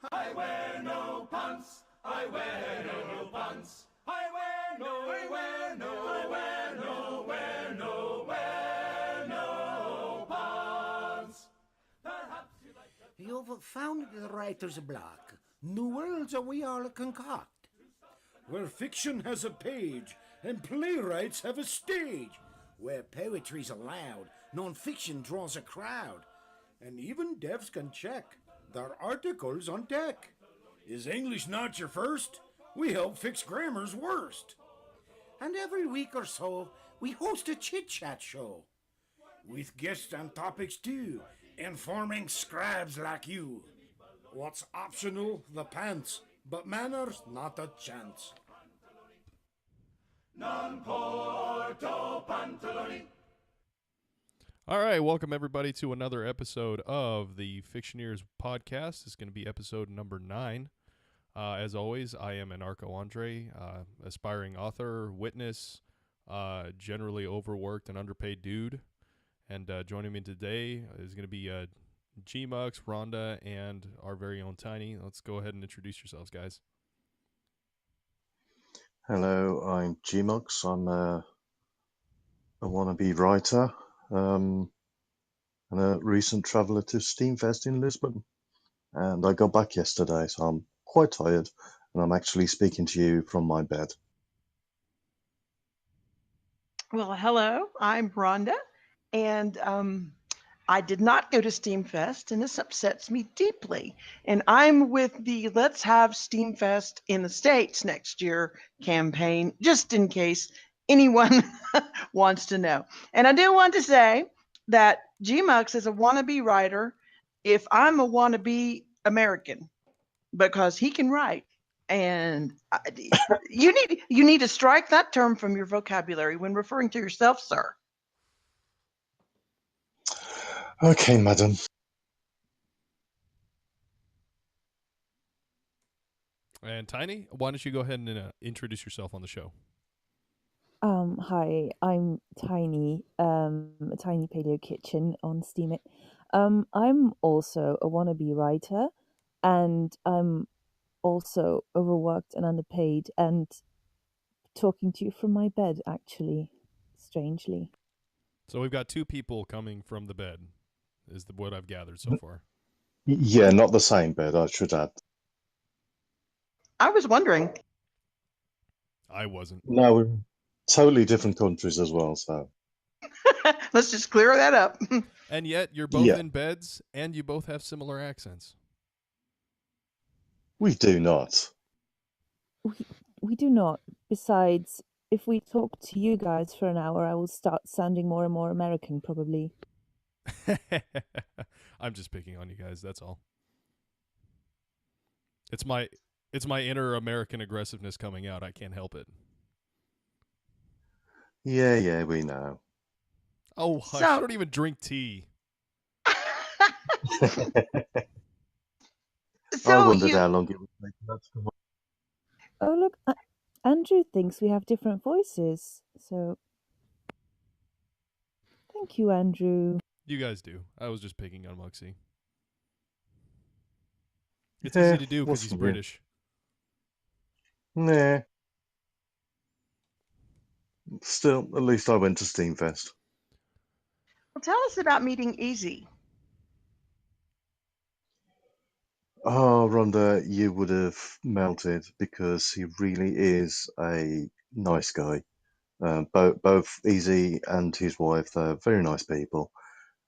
I wear no pants. I wear no pants. I wear no, I wear no, I wear no, wear no, wear no pants. Perhaps you like to... You've found the writer's block. New worlds are we all concoct. Where fiction has a page and playwrights have a stage. Where poetry's allowed, non-fiction draws a crowd. And even devs can check their articles on deck. Is English not your first? We help fix grammar's worst. And every week or so, we host a chit-chat show. With guests and topics too, informing scribes like you. What's optional? The pants. But manners, not a chance. Non porto pantaloni. All right, welcome everybody to another episode of the Fictioneers podcast. It's going to be episode number 9. As always, I am Andrei-C, aspiring author, witness, generally overworked and underpaid dude. And joining me today is going to be G-Mux, Rhonda, and our very own Tiny. Let's go ahead and introduce yourselves, guys. Hello, I'm G-Mux. I'm a wannabe writer and a recent traveller to SteemFest in Lisbon. And I got back yesterday, so I'm quite tired, and I'm actually speaking to you from my bed. Well, hello, I'm Rhonda, and I did not go to SteemFest, and this upsets me deeply. And I'm with the Let's Have SteemFest in the States next year campaign, just in case anyone wants to know. And I do want to say that G-Mux is a wannabe writer if I'm a wannabe American, because he can write. And you need to strike that term from your vocabulary when referring to yourself, sir. Okay, madam. And Tiny, why don't you go ahead and introduce yourself on the show? Hi, I'm Tiny, Tiny Paleo Kitchen on Steemit. I'm also a wannabe writer, and I'm also overworked and underpaid, and talking to you from my bed, actually, strangely. So we've got 2 people coming from the bed, is what I've gathered so far. Yeah, not the same bed, I should add. I was wondering. I wasn't. No, we're in totally different countries as well, so. Let's just clear that up. And yet you're both Yeah. in beds, and you both have similar accents. We do not. We do not. Besides, if we talk to you guys for an hour, I will start sounding more and more American, probably. I'm just picking on you guys, that's all. It's my inner American aggressiveness coming out. I can't help it. Yeah, we know. Oh, hush. So- I don't even drink tea. I wondered how long it would take that to come up. Oh, look, Andrew thinks we have different voices, so... Thank you, Andrew. You guys do. I was just picking on Muxxy. It's Yeah, easy to do because what's he's the matter? British. Nah. Still, at least I went to SteamFest. Well, tell us about meeting Easy. Oh, Rhonda, you would have melted because he really is a nice guy. Both Easy and his wife, they're very nice people,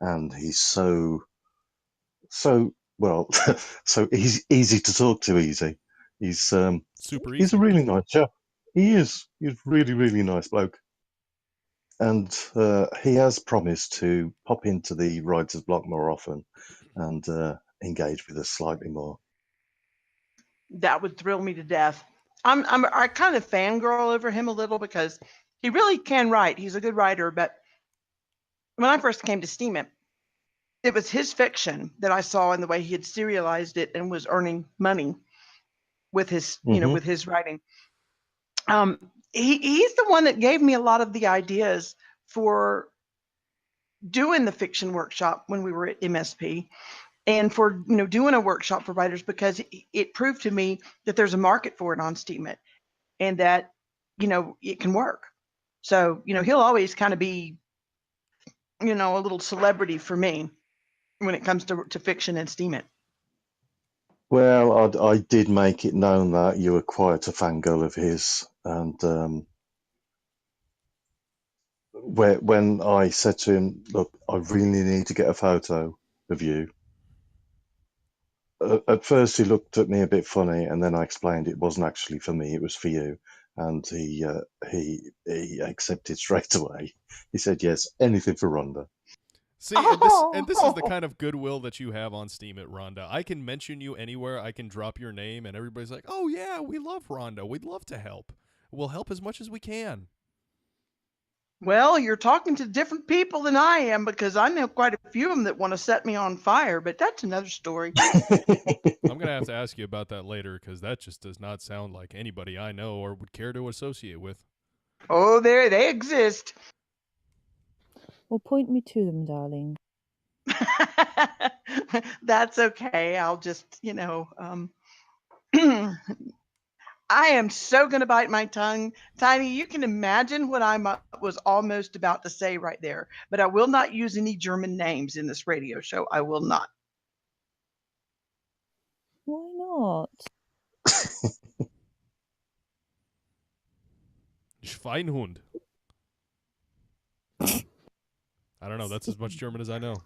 and he's so well, so easy to talk to. Easy, he's Super he's easy. a really nice chap. He is. He's really nice bloke, and he has promised to pop into the writer's block more often and engage with us slightly more. That would thrill me to death. I kind of fangirl over him a little because he really can write. He's a good writer, but when I first came to Steemit, it was his fiction that I saw in the way he had serialized it and was earning money with his, with his writing. He's the one that gave me a lot of the ideas for doing the fiction workshop when we were at MSP. and for doing a workshop for writers, because it proved to me that there's a market for it on Steemit, and that it can work. So he'll always kind of be a little celebrity for me when it comes to fiction and Steemit. Well, I did make it known that you were quite a fangirl of his, and when I said to him, "Look, I really need to get a photo of you," at first he looked at me a bit funny, and then I explained it wasn't actually for me; it was for you, and he accepted straight away. He said, "Yes, anything for Rhonda." See, and this is the kind of goodwill that you have on Steemit, Rhonda. I can mention you anywhere. I can drop your name, and everybody's like, "Oh yeah, we love Rhonda. We'd love to help. We'll help as much as we can." Well, you're talking to different people than I am, because I know quite a few of them that want to set me on fire, but that's another story. I'm going to have to ask you about that later, because that just does not sound like anybody I know or would care to associate with. Oh, they exist. Well, point me to them, darling. That's okay. I'll just, I am so going to bite my tongue. Tiny, you can imagine what I was almost about to say right there, but I will not use any German names in this radio show. I will not. Why not? Schweinhund. I don't know. That's as much German as I know.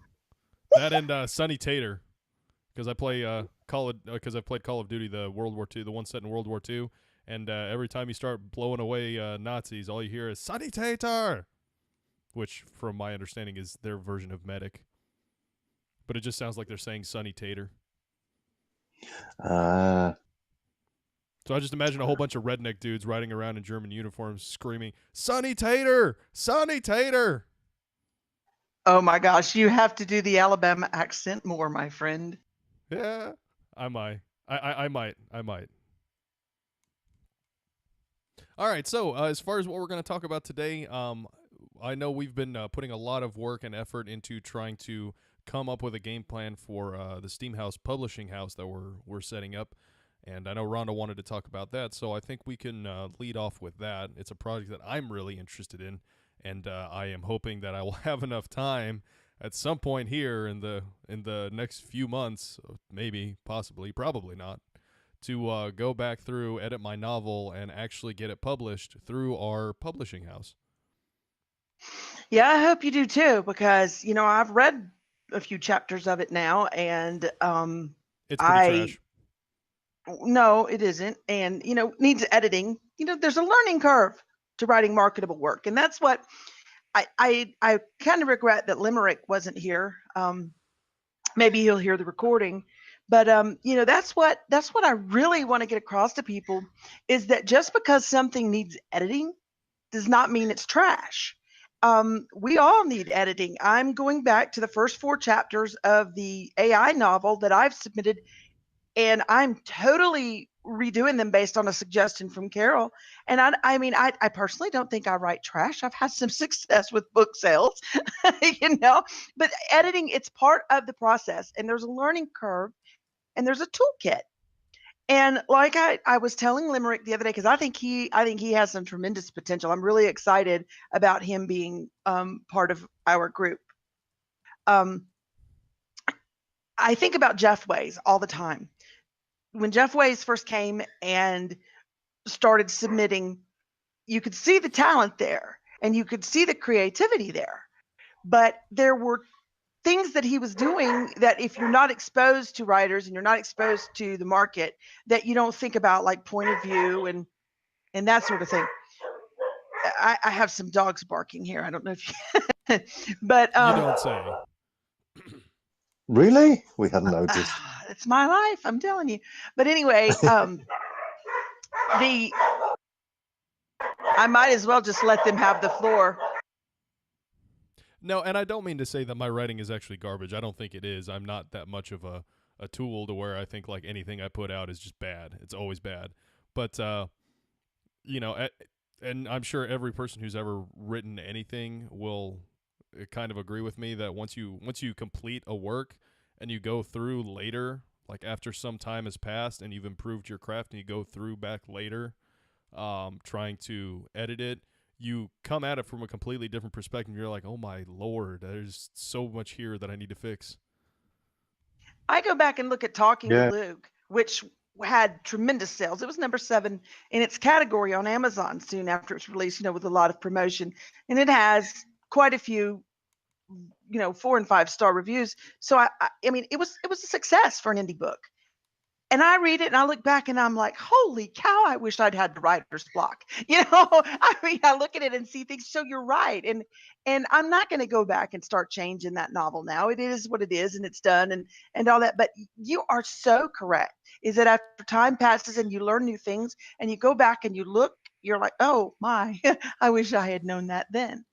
That and Sunny Tater, because I play because I've played Call of Duty, the World War II, the one set in World War II, and every time you start blowing away Nazis, all you hear is Sunny Tater, which, from my understanding, is their version of medic. But it just sounds like they're saying Sunny Tater. So I just imagine a whole bunch of redneck dudes riding around in German uniforms screaming, "Sunny Tater! Sunny Tater!" Oh my gosh, you have to do the Alabama accent more, my friend. Yeah, I might. I might. All right, so as far as what we're going to talk about today, I know we've been putting a lot of work and effort into trying to come up with a game plan for the Steemhouse Publishing house that we're setting up. And I know Rhonda wanted to talk about that, so I think we can lead off with that. It's a project that I'm really interested in, and I am hoping that I will have enough time at some point here in the next few months, maybe, possibly, probably not, to go back through, edit my novel, and actually get it published through our publishing house. Yeah, I hope you do too, because I've read a few chapters of it now, and It's pretty trash. No, it isn't, and needs editing. There's a learning curve to writing marketable work, and that's what I kind of regret that Limerick wasn't here. Maybe he'll hear the recording, but that's what I really want to get across to people, is that just because something needs editing does not mean it's trash. We all need editing. I'm going back to the first 4 chapters of the AI novel that I've submitted, and I'm totally redoing them based on a suggestion from Carol. And I personally don't think I write trash. I've had some success with book sales, but editing, it's part of the process, and there's a learning curve, and there's a toolkit. And like I was telling Limerick the other day, because I think he has some tremendous potential. I'm really excited about him being part of our group. I think about Jeff Ways all the time. When Jeff Ways first came and started submitting, you could see the talent there, and you could see the creativity there. But there were things that he was doing that, if you're not exposed to writers and you're not exposed to the market, that you don't think about, like point of view and that sort of thing. I have some dogs barking here. I don't know if you but You don't say. Really? We hadn't noticed. It's my life, I'm telling you. But anyway, I might as well just let them have the floor. No, and I don't mean to say that my writing is actually garbage. I don't think it is. I'm not that much of a tool to where I think like anything I put out is just bad. It's always bad. But, and I'm sure every person who's ever written anything will kind of agree with me that once you complete a work and you go through later, like after some time has passed and you've improved your craft, and you go through back later, trying to edit it, you come at it from a completely different perspective. You're like, oh my Lord, there's so much here that I need to fix. I go back and look at Talking Yeah. Luke, which had tremendous sales. It was number 7 in its category on Amazon soon after its release, with a lot of promotion. And it has quite a few, 4 and 5 star reviews. So I mean, it was a success for an indie book. And I read it and I look back and I'm like, holy cow, I wish I'd had the writer's block. I mean, I look at it and see things. So you're right. And I'm not going to go back and start changing that novel now. It is what it is, and it's done, and all that. But you are so correct. Is that after time passes and you learn new things and you go back and you look, you're like, oh my, I wish I had known that then.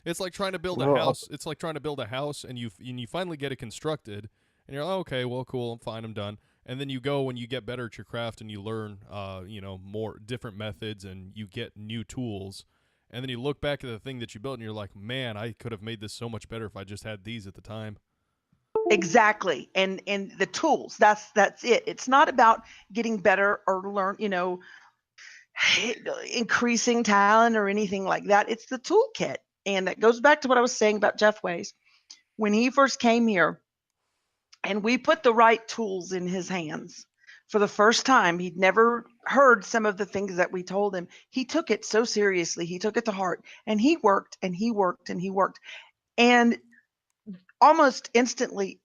It's like trying to build a Well, house. It's like trying to build a house, and you finally get it constructed, and you're like, okay, well, cool, I'm fine, I'm done. And then you go and you get better at your craft, and you learn, more different methods, and you get new tools. And then you look back at the thing that you built, and you're like, man, I could have made this so much better if I just had these at the time. Exactly. And the tools, that's it. It's not about getting better or learn, increasing talent or anything like that. It's the toolkit. And that goes back to what I was saying about Jeff Weiss. When he first came here and we put the right tools in his hands for the first time, he'd never heard some of the things that we told him. He took it so seriously. He took it to heart, and he worked and he worked and he worked. And almost instantly,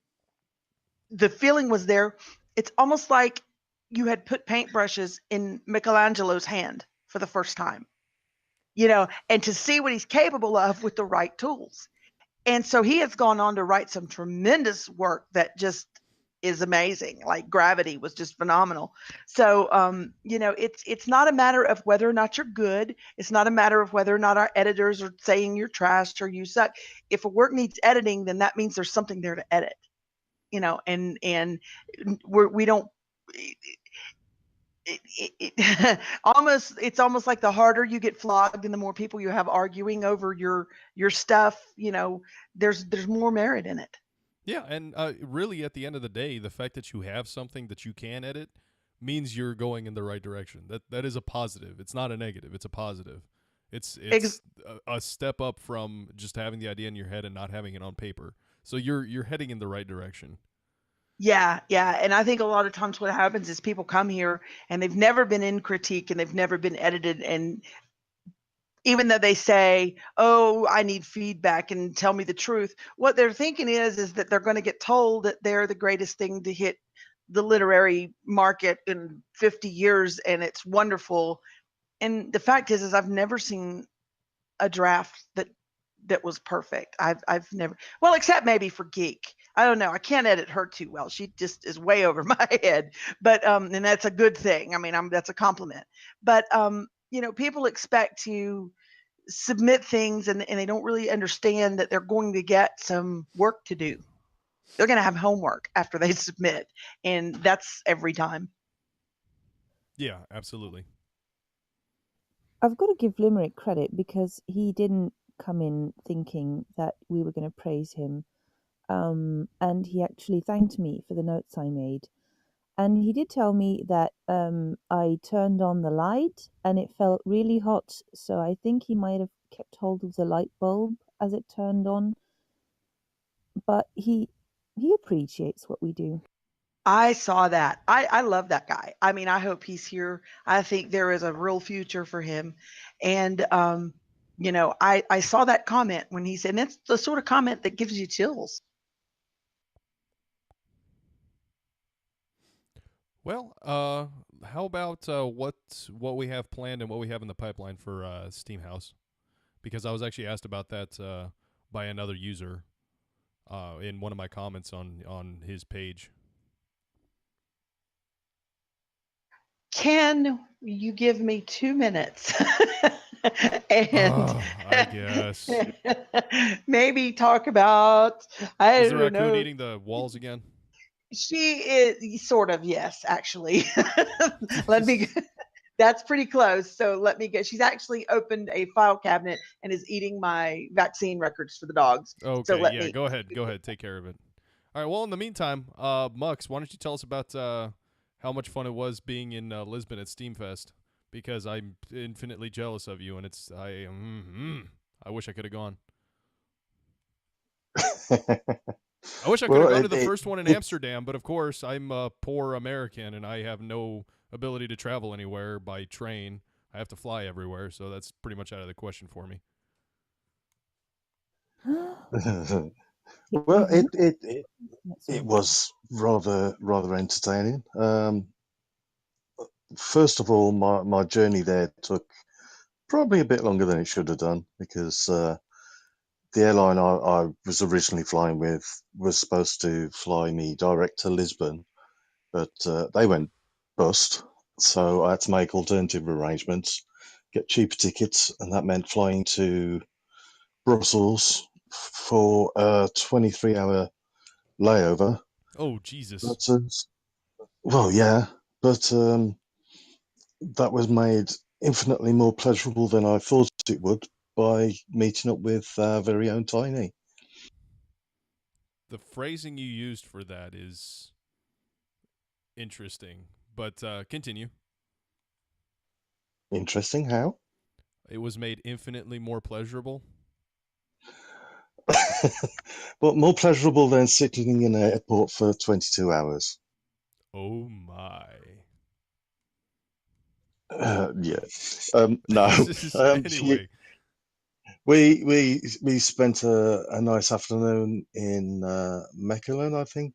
the feeling was there. It's almost like you had put paintbrushes in Michelangelo's hand for the first time, and to see what he's capable of with the right tools. And so he has gone on to write some tremendous work that just is amazing. Like Gravity was just phenomenal. So, it's not a matter of whether or not you're good. It's not a matter of whether or not our editors are saying you're trash or you suck. If a work needs editing, then that means there's something there to edit, and we don't, it's almost like the harder you get flogged and the more people you have arguing over your stuff, there's more merit in it. Yeah, and really, at the end of the day, the fact that you have something that you can edit means you're going in the right direction. That is a positive. It's not a negative. It's a positive. It's a step up from just having the idea in your head and not having it on paper. So you're heading in the right direction. Yeah. And I think a lot of times what happens is people come here and they've never been in critique and they've never been edited. And even though they say, oh, I need feedback and tell me the truth, what they're thinking is that they're going to get told that they're the greatest thing to hit the literary market in 50 years and it's wonderful. And the fact is I've never seen a draft that was perfect. I've never, well, except maybe for Geek. I don't know. I can't edit her too well. She just is way over my head. But and that's a good thing. I mean, that's a compliment. But people expect to submit things and they don't really understand that they're going to get some work to do. They're going to have homework after they submit, and that's every time. Yeah, absolutely. I've got to give Limerick credit because he didn't come in thinking that we were going to praise him. And he actually thanked me for the notes I made. And he did tell me that I turned on the light and it felt really hot. So I think he might have kept hold of the light bulb as it turned on. But he appreciates what we do. I saw that. I love that guy. I mean, I hope he's here. I think there is a real future for him. And, I saw that comment when he said, and it's the sort of comment that gives you chills. Well, how about what we have planned and what we have in the pipeline for Steemhouse? Because I was actually asked about that by another user in one of my comments on his page. Can you give me 2 minutes? And I guess. maybe talk about, I Is the don't raccoon know. eating the walls again? She is sort of, yes, actually. That's pretty close. So let me get, she's actually opened a file cabinet and is eating my vaccine records for the dogs. Okay, So yeah, go ahead. Take care of it. All right. Well, in the meantime, Mux, why don't you tell us about how much fun it was being in Lisbon at SteemFest? Because I'm infinitely jealous of you, and I wish I could have gone. I wish I could have Well, gone to the first one in it Amsterdam, but of course I'm a poor American and I have no ability to travel anywhere by train. I have to fly everywhere, so that's pretty much out of the question for me. well, You've not. it Sorry. was rather entertaining. First of all, my journey there took probably a bit longer than it should have done because the airline I was originally flying with was supposed to fly me direct to Lisbon, but they went bust. So I had to make alternative arrangements, get cheaper tickets, and that meant flying to Brussels for a 23-hour layover. Oh, Jesus. But well, yeah, but that was made infinitely more pleasurable than I thought it would by meeting up with our very own Tiny. The phrasing you used for that is interesting, but continue. Interesting how? It was made infinitely more pleasurable. But more pleasurable than sitting in an airport for 22 hours. Oh, my. Yeah. No. Anyway. We spent a nice afternoon in Mechelen, I think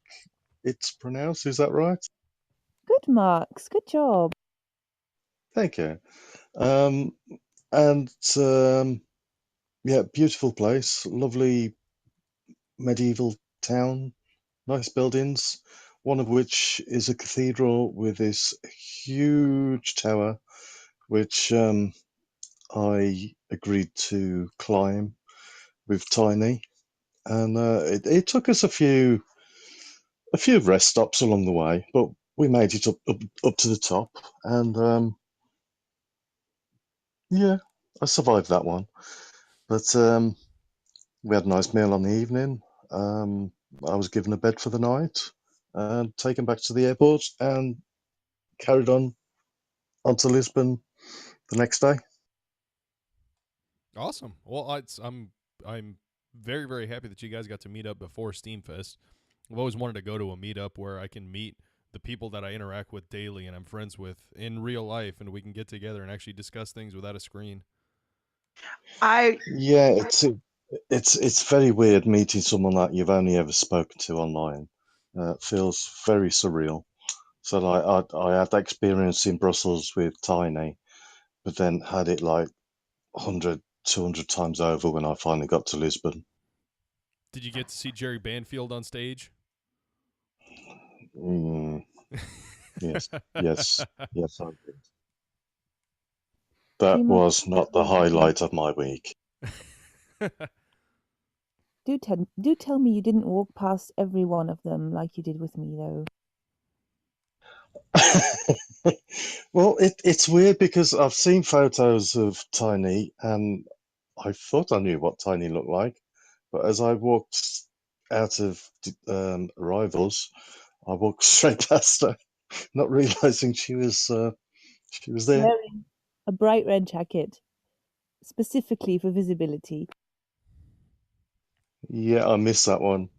it's pronounced. Is that right? Good, Marks. Good job. Thank you. Um, and yeah, beautiful place, lovely medieval town, nice buildings, one of which is a cathedral with this huge tower, which I agreed to climb with Tiny, and it took us a few rest stops along the way, but we made it up to the top, and yeah, I survived that one. But we had a nice meal on the evening. I was given a bed for the night, and taken back to the airport, and carried onto Lisbon the next day. Awesome. Well, I'm very very happy that you guys got to meet up before SteemFest. I've always wanted to go to a meetup where I can meet the people that I interact with daily and I'm friends with in real life, and we can get together and actually discuss things without a screen. I Yeah, it's very weird meeting someone that you've only ever spoken to online. It feels very surreal. So like I had that experience in Brussels with Tiny, but then had it like 100, 200 times over when I finally got to Lisbon. Did you get to see Jerry Banfield on stage? Mm, yes, yes, yes, I did. That Gmux, was not the highlight of my week. do tell me you didn't walk past every one of them like you did with me, though. Well, it's weird because I've seen photos of Tiny and I thought I knew what Tiny looked like, but as I walked out of Arrivals, I walked straight past her, not realizing she was there. Wearing a bright red jacket, specifically for visibility. Yeah, I missed that one.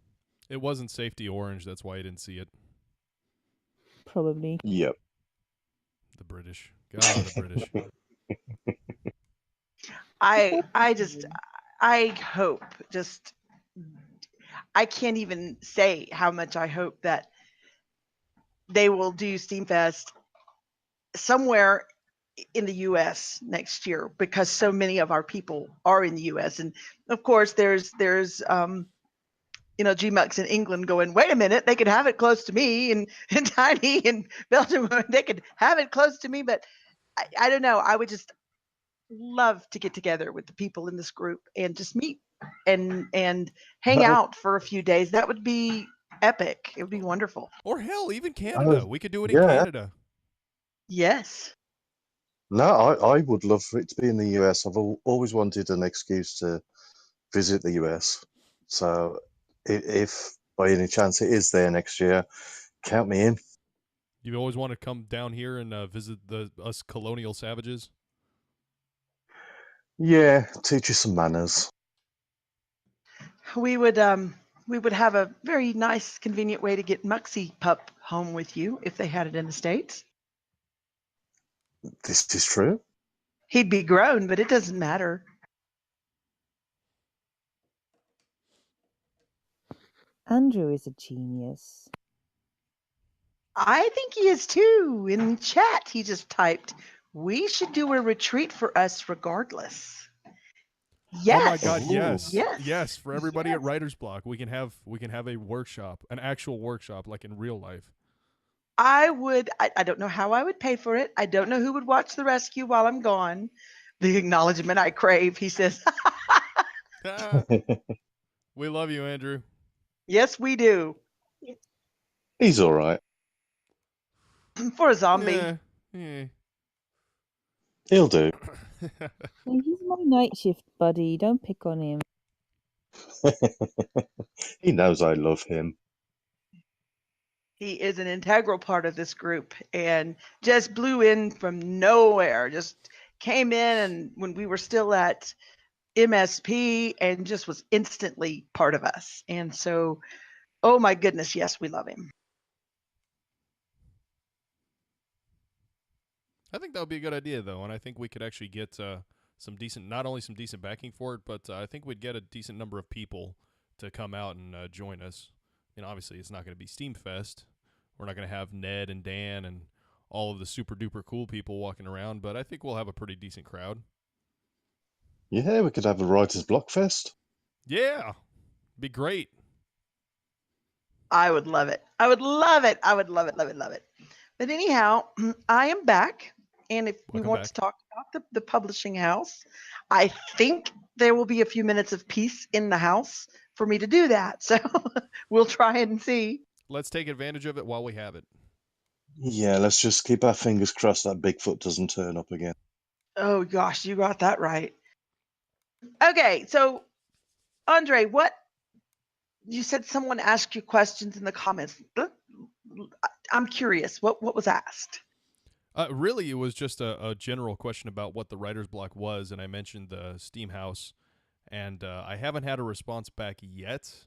It wasn't safety orange, that's why I didn't see it. Probably. Yep. The British. God, the British. I hope, just I can't even say how much I hope that they will do SteamFest somewhere in the US next year, because so many of our people are in the US. And of course there's GMUX in England going, wait a minute, they could have it close to me, and Tiny in Belgium, they could have it close to me. But I don't know. I would just love to get together with the people in this group and just meet and hang Oh, out for a few days. That would be epic. It would be wonderful. Or hell, even oh, Canada. We could do it in yeah. Canada. Yes. No, I would love for it to be in the US. I've always wanted an excuse to visit the US. So if by any chance it is there next year, count me in. You always want to come down here and visit us colonial savages? Yeah, teach you some manners. We would have a very nice, convenient way to get Muxxy pup home with you if they had it in the States. This is true. He'd be grown, but it doesn't matter. Andrew is a genius. I think he is too. In chat, he just typed, "We should do a retreat for us regardless." Yes. Oh my God! Yes. Yes. For everybody at Writer's Block, we can have a workshop, an actual workshop, like in real life. I would. I don't know how I would pay for it. I don't know who would watch the rescue while I'm gone. The acknowledgement I crave, he says. We love you, Andrew. Yes, we do. He's all right. For a zombie. Yeah. He'll do. He's my night shift buddy. Don't pick on him. He knows I love him. He is an integral part of this group and just blew in from nowhere. Just came in and when we were still at MSP and just was instantly part of us. And so, oh my goodness, yes, we love him. I think that would be a good idea, though, and I think we could actually get not only some decent backing for it, but I think we'd get a decent number of people to come out and join us. Obviously, it's not going to be SteemFest. We're not going to have Ned and Dan and all of the super duper cool people walking around, but I think we'll have a pretty decent crowd. Yeah, we could have a Writer's Block Fest. Yeah, be great. I would love it. I would love it. I would love it, love it, love it. But anyhow, I am back. And if we want to talk about the publishing house, I think there will be a few minutes of peace in the house for me to do that. So we'll try and see. Let's take advantage of it while we have it. Yeah, let's just keep our fingers crossed that Bigfoot doesn't turn up again. Oh, gosh, you got that right. Okay, so, Andrei, you said someone asked you questions in the comments. I'm curious, what was asked? Really, it was just a general question about what the Writer's Block was, and I mentioned the Steemhouse, and I haven't had a response back yet,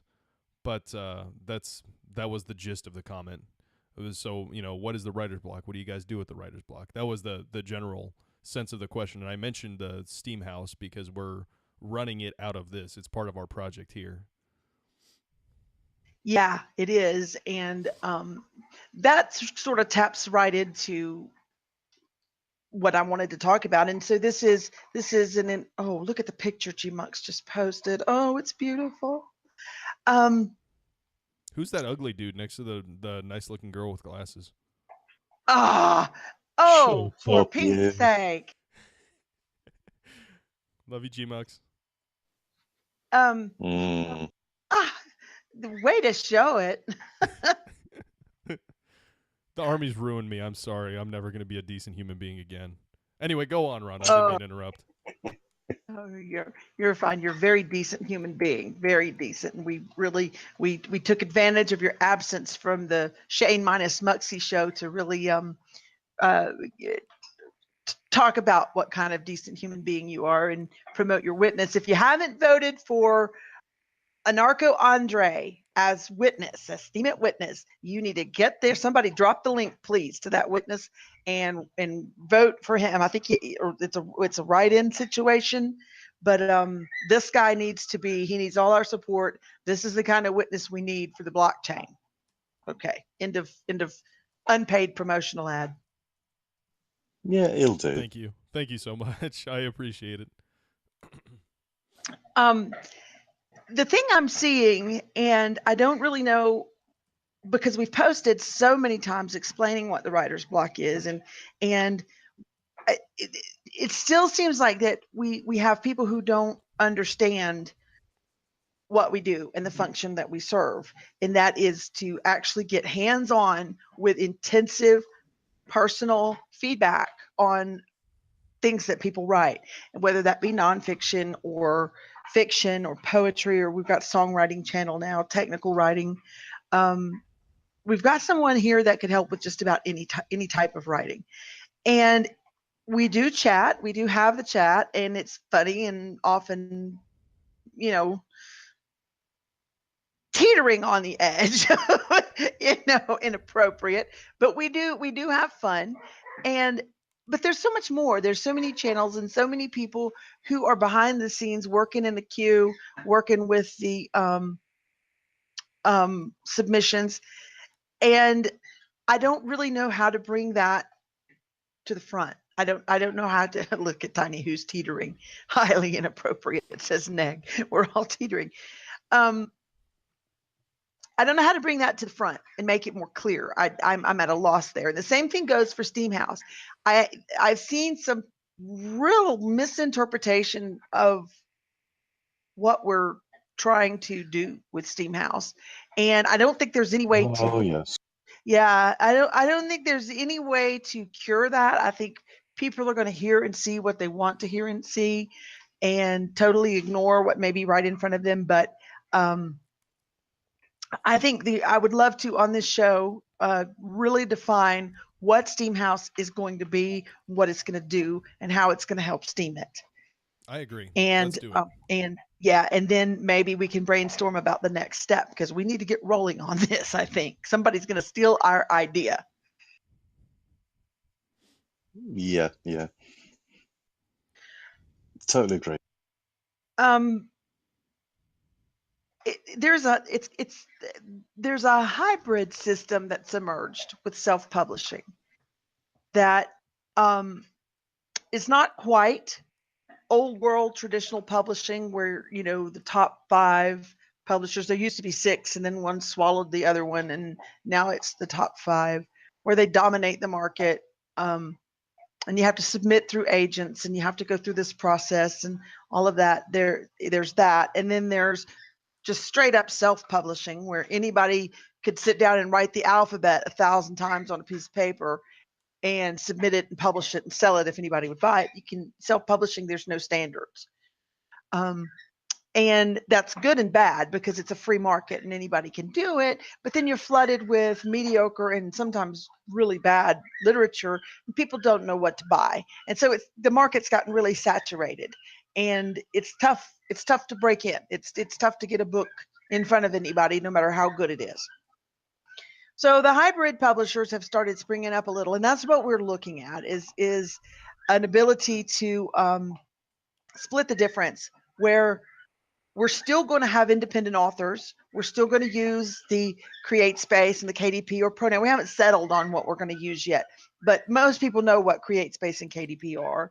but that was the gist of the comment. It was, so, what is the Writer's Block? What do you guys do with the Writer's Block? That was the general sense of the question, and I mentioned the Steemhouse because we're running it out of this. It's part of our project here. Yeah, it is, and that sort of taps right into what I wanted to talk about. And so this is oh, look at the picture G-Mux just posted. Oh, it's beautiful. Who's that ugly dude next to the nice looking girl with glasses? For Pete's sake. Love you, G-Mux. The way to show it. The army's ruined me. I'm sorry. I'm never going to be a decent human being again. Anyway, go on, Ron. I didn't mean to interrupt. Oh, you're fine. You're a very decent human being. Very decent. And we really we took advantage of your absence from the Shane minus Muxxy show to really talk about what kind of decent human being you are and promote your witness. If you haven't voted for Anarcho Andrei as witness, as Steemit witness, you need to get there. Somebody drop the link, please, to that witness and vote for him. I think it's a write-in situation, but this guy needs all our support. This is the kind of witness we need for the blockchain. Okay, end of unpaid promotional ad. Yeah, it'll do. Thank you so much. I appreciate it. The thing I'm seeing, and I don't really know, because we've posted so many times explaining what the Writer's Block is, and it still seems like that we have people who don't understand what we do and the function that we serve, and that is to actually get hands-on with intensive personal feedback on things that people write, whether that be nonfiction or fiction or poetry, or we've got songwriting channel now, technical writing. We've got someone here that could help with just about any type of writing. And we do chat. We do have the chat, and it's funny and often, teetering on the edge, inappropriate. But we do have fun, but there's so much more. There's so many channels and so many people who are behind the scenes, working in the queue, working with the submissions, and I don't really know how to bring that to the front. I don't know how to look at Tiny, who's teetering. Highly inappropriate. It says neg. We're all teetering. I don't know how to bring that to the front and make it more clear. I'm at a loss there. The same thing goes for Steemhouse. I've seen some real misinterpretation of what we're trying to do with Steemhouse, and I don't think there's any way to. Oh, yes. Yeah, I don't think there's any way to cure that. I think people are going to hear and see what they want to hear and see, and totally ignore what may be right in front of them. But I think I would love to, on this show, really define what Steemhouse is going to be, what it's going to do, and how it's going to help Steemit. I agree. And Let's do it. and then maybe we can brainstorm about the next step, because we need to get rolling on this. I think somebody's going to steal our idea. Yeah. Totally agree. There's a hybrid system that's emerged with self-publishing that is not quite old world traditional publishing, where the top 5 publishers, there used to be 6 and then one swallowed the other one, and now it's the top 5, where they dominate the market, and you have to submit through agents, and you have to go through this process and all of that. There's that, and then there's just straight up self-publishing, where anybody could sit down and write the alphabet 1,000 times on a piece of paper and submit it and publish it and sell it if anybody would buy it. You can self-publishing, there's no standards. And that's good and bad, because it's a free market and anybody can do it, but then you're flooded with mediocre and sometimes really bad literature, and people don't know what to buy. And so the market's gotten really saturated, and it's tough to break in. It's tough to get a book in front of anybody, no matter how good it is. So the hybrid publishers have started springing up a little, and that's what we're looking at, is an ability to split the difference, where we're still going to have independent authors. We're still going to use the Create Space and the KDP or Pronoun. We haven't settled on what we're going to use yet, but most people know what Create Space and KDP are.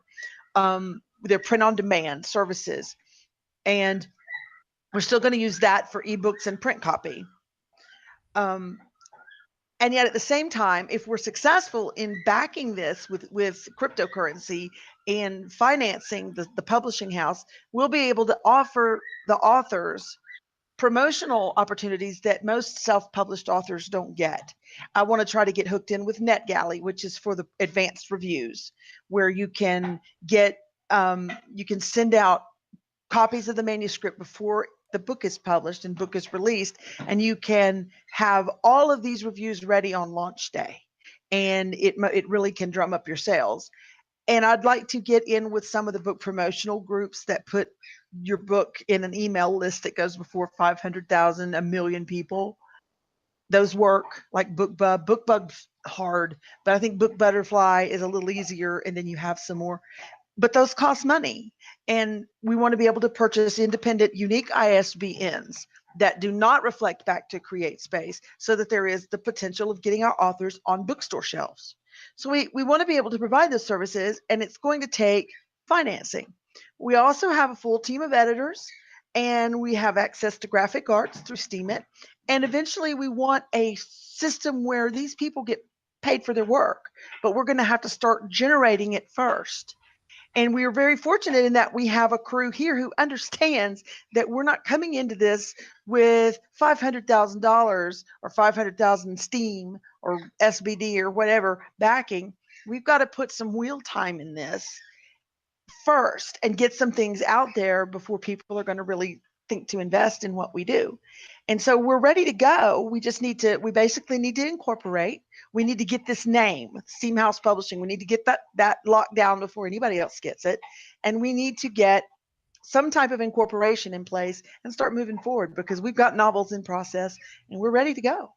They're print-on-demand services, and we're still going to use that for ebooks and print copy. And yet at the same time, if we're successful in backing this with cryptocurrency and financing the publishing house, we'll be able to offer the authors promotional opportunities that most self-published authors don't get. I want to try to get hooked in with NetGalley, which is for the advanced reviews, where you can get you can send out copies of the manuscript before the book is published and book is released, and you can have all of these reviews ready on launch day, and it really can drum up your sales. And I'd like to get in with some of the book promotional groups that put your book in an email list that goes before 500,000, 1 million people. Those work, like BookBub. BookBub's hard, but I think Book Butterfly is a little easier, and then you have some more. But those cost money, and we want to be able to purchase independent, unique ISBNs that do not reflect back to Create Space, so that there is the potential of getting our authors on bookstore shelves. So we want to be able to provide those services, and it's going to take financing. We also have a full team of editors, and we have access to graphic arts through Steemit. And eventually we want a system where these people get paid for their work, but we're going to have to start generating it first. And we are very fortunate in that we have a crew here who understands that we're not coming into this with $500,000 or 500,000 Steem or SBD or whatever backing. We've got to put some wheel time in this first and get some things out there before people are going to really think to invest in what we do. And so we're ready to go. We basically need to incorporate. We need to get this name, Steemhouse Publishing. We need to get that locked down before anybody else gets it. And we need to get some type of incorporation in place and start moving forward, because we've got novels in process and we're ready to go.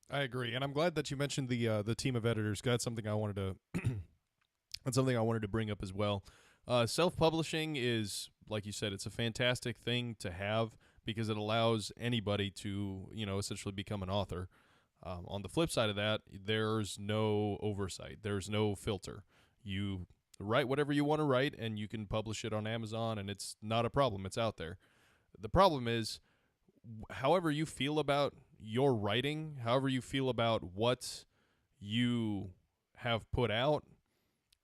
I agree, and I'm glad that you mentioned the team of editors. That's something I wanted to bring up as well. Self-publishing is, like you said, it's a fantastic thing to have because it allows anybody to, essentially become an author. On the flip side of that, there's no oversight. There's no filter. You write whatever you want to write, and you can publish it on Amazon, and it's not a problem. It's out there. The problem is, however you feel about your writing, however you feel about what you have put out,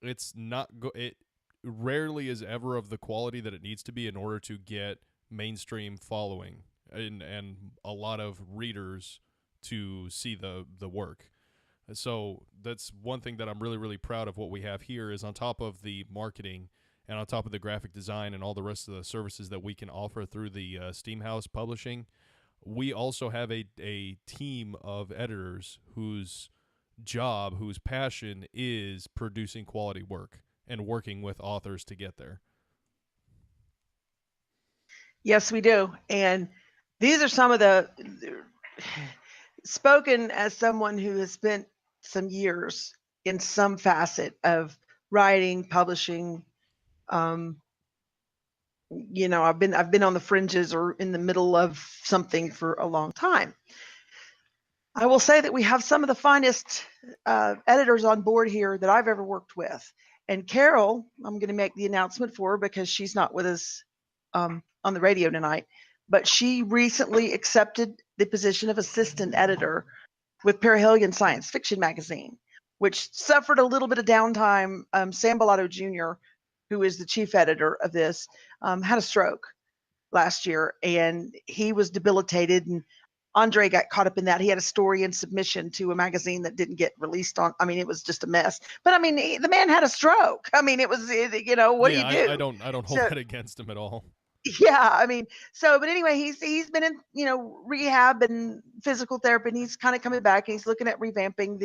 it's not it rarely is ever of the quality that it needs to be in order to get mainstream following and a lot of readers to see the work. So that's one thing that I'm really, really proud of what we have here is on top of the marketing and on top of the graphic design and all the rest of the services that we can offer through the Steemhouse Publishing, we also have a team of editors whose passion is producing quality work and working with authors to get there. Yes, we do. And these are some of the, spoken as someone who has spent some years in some facet of writing, publishing. I've been on the fringes or in the middle of something for a long time. I will say that we have some of the finest editors on board here that I've ever worked with. And Carol, I'm going to make the announcement for her because she's not with us on the radio tonight, but she recently accepted the position of assistant editor with Perihelion Science Fiction magazine, which suffered a little bit of downtime. Sam Bellato Jr., who is the chief editor of this, had a stroke last year, and he was debilitated, and Andrei got caught up in that. He had a story in submission to a magazine that didn't get released on. It was just a mess. But the man had a stroke. What do you do? I don't hold that against him at all. Yeah, but anyway, he's been in, rehab and physical therapy, and he's kind of coming back, and he's looking at revamping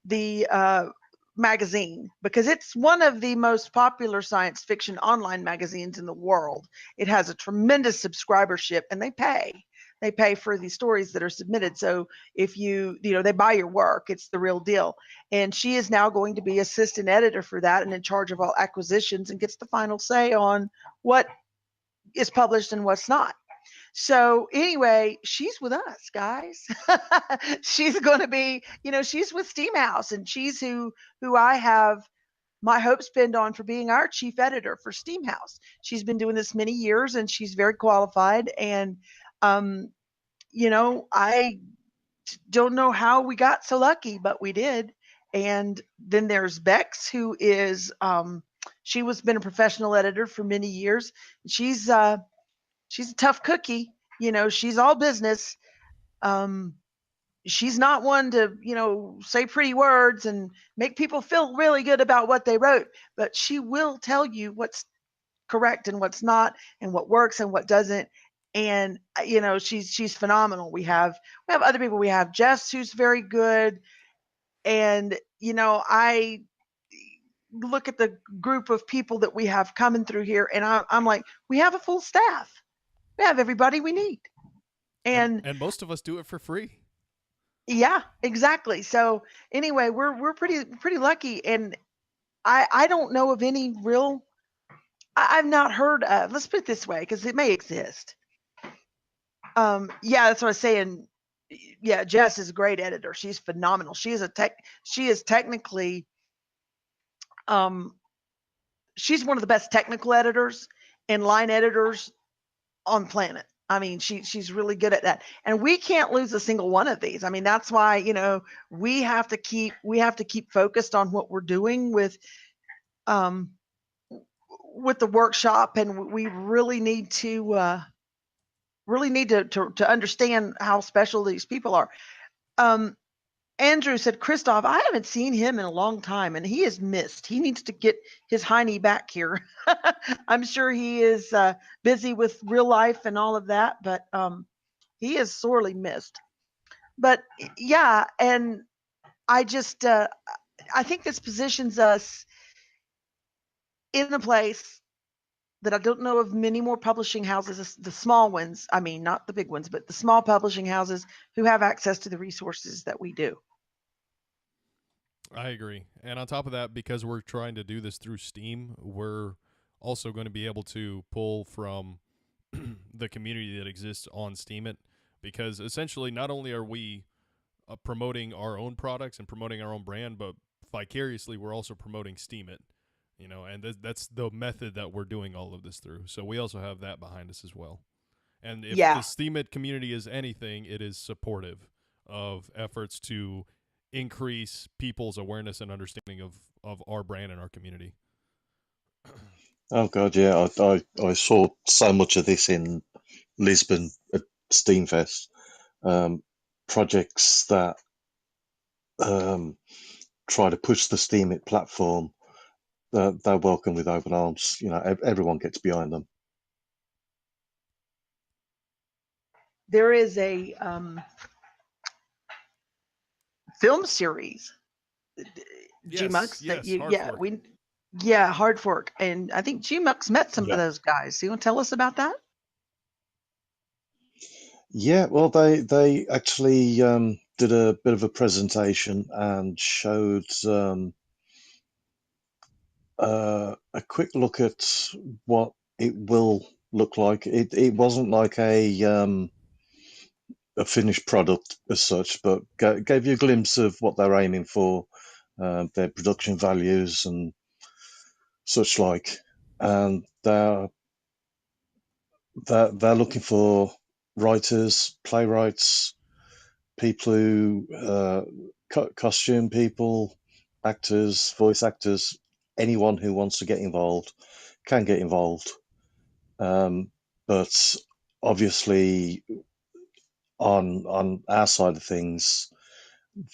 the magazine because it's one of the most popular science fiction online magazines in the world. It has a tremendous subscribership, and they pay for the stories that are submitted. So if they buy your work, it's the real deal. And she is now going to be assistant editor for that and in charge of all acquisitions and gets the final say on what is published and what's not. So anyway, she's with us, guys. She's going to be, she's with Steemhouse, and she's who I have my hopes pinned on for being our chief editor for Steemhouse. She's been doing this many years, and she's very qualified. And I don't know how we got so lucky, but we did. And then there's Bex, who is she was been a professional editor for many years. She's a tough cookie. She's all business. She's not one to, say pretty words and make people feel really good about what they wrote, but she will tell you what's correct and what's not, and what works and what doesn't. And she's phenomenal. We have other people. We have Jess, who's very good. And I look at the group of people that we have coming through here, and I'm like, we have a full staff. We have everybody we need. And most of us do it for free. Yeah, exactly. So anyway, we're pretty lucky. And I don't know of any real, I've not heard of, let's put it this way, because it may exist. Yeah, that's what I was saying. Yeah, Jess is a great editor. She's phenomenal. She is technically, she's one of the best technical editors and line editors on the planet. She's really good at that. And we can't lose a single one of these. That's why, we have to keep focused on what we're doing with the workshop, and we really need to understand how special these people are. Andrew said, Christoph, I haven't seen him in a long time, and he is missed. He needs to get his Heine back here. I'm sure he is busy with real life and all of that, but he is sorely missed. But yeah, and I just, I think this positions us in a place that I don't know of many more publishing houses, the small ones, I mean, not the big ones, but the small publishing houses who have access to the resources that we do. I agree. And on top of that, because we're trying to do this through Steam, we're also going to be able to pull from the community that exists on Steemit, because essentially not only are we promoting our own products and promoting our own brand, but vicariously we're also promoting Steemit, you know, and that's the method that we're doing all of this through. So we also have that behind us as well. And if the Steemit community is anything, it is supportive of efforts to increase people's awareness and understanding of our brand and our community. Oh God, yeah, I saw so much of this in Lisbon at SteemFest. Projects that try to push the Steemit platform, they're welcome with open arms. You know, everyone gets behind them. There is a film series, Gmux, that you, Hard Fork, and I think Gmux met some of those guys. You want to tell us about that? Yeah, well, they actually did a bit of a presentation and showed a quick look at what it will look like. It wasn't like a finished product as such, but gave you a glimpse of what they're aiming for, their production values and such like. And they're looking for writers, playwrights, people who costume people, actors, voice actors, anyone who wants to get involved can get involved. But obviously, on our side of things,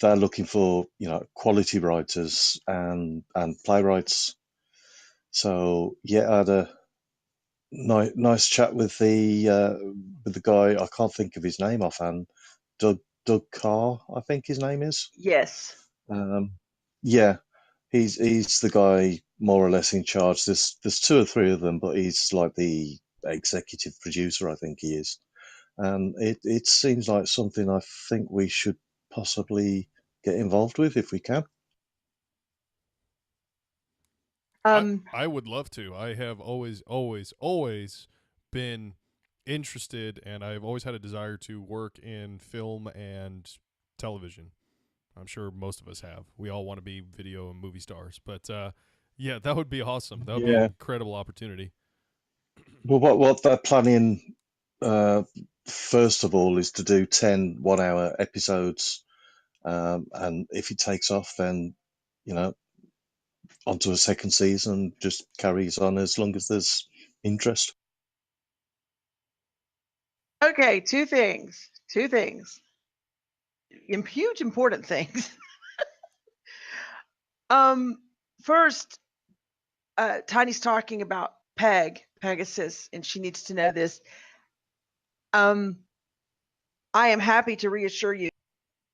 they're looking for, you know, quality writers and playwrights. So yeah, I had a nice chat with the guy. I can't think of his name offhand. Doug Carr, I think his name is. Yes. Yeah, he's the guy more or less in charge. There's two or three of them, but he's like the executive producer, I think he is. And it seems like something I think we should possibly get involved with if we can. I would love to. I have always been interested, and I've always had a desire to work in film and television. I'm sure most of us have. We all want to be video and movie stars. But yeah, that would be awesome. That would be an incredible opportunity. Well, what they're planning, first of all, is to do 10 one-hour episodes. And if it takes off, then, you know, onto a second season, just carries on as long as there's interest. Okay, two things. Huge important things. First, Tiny's talking about Pegasus, and she needs to know this. I am happy to reassure you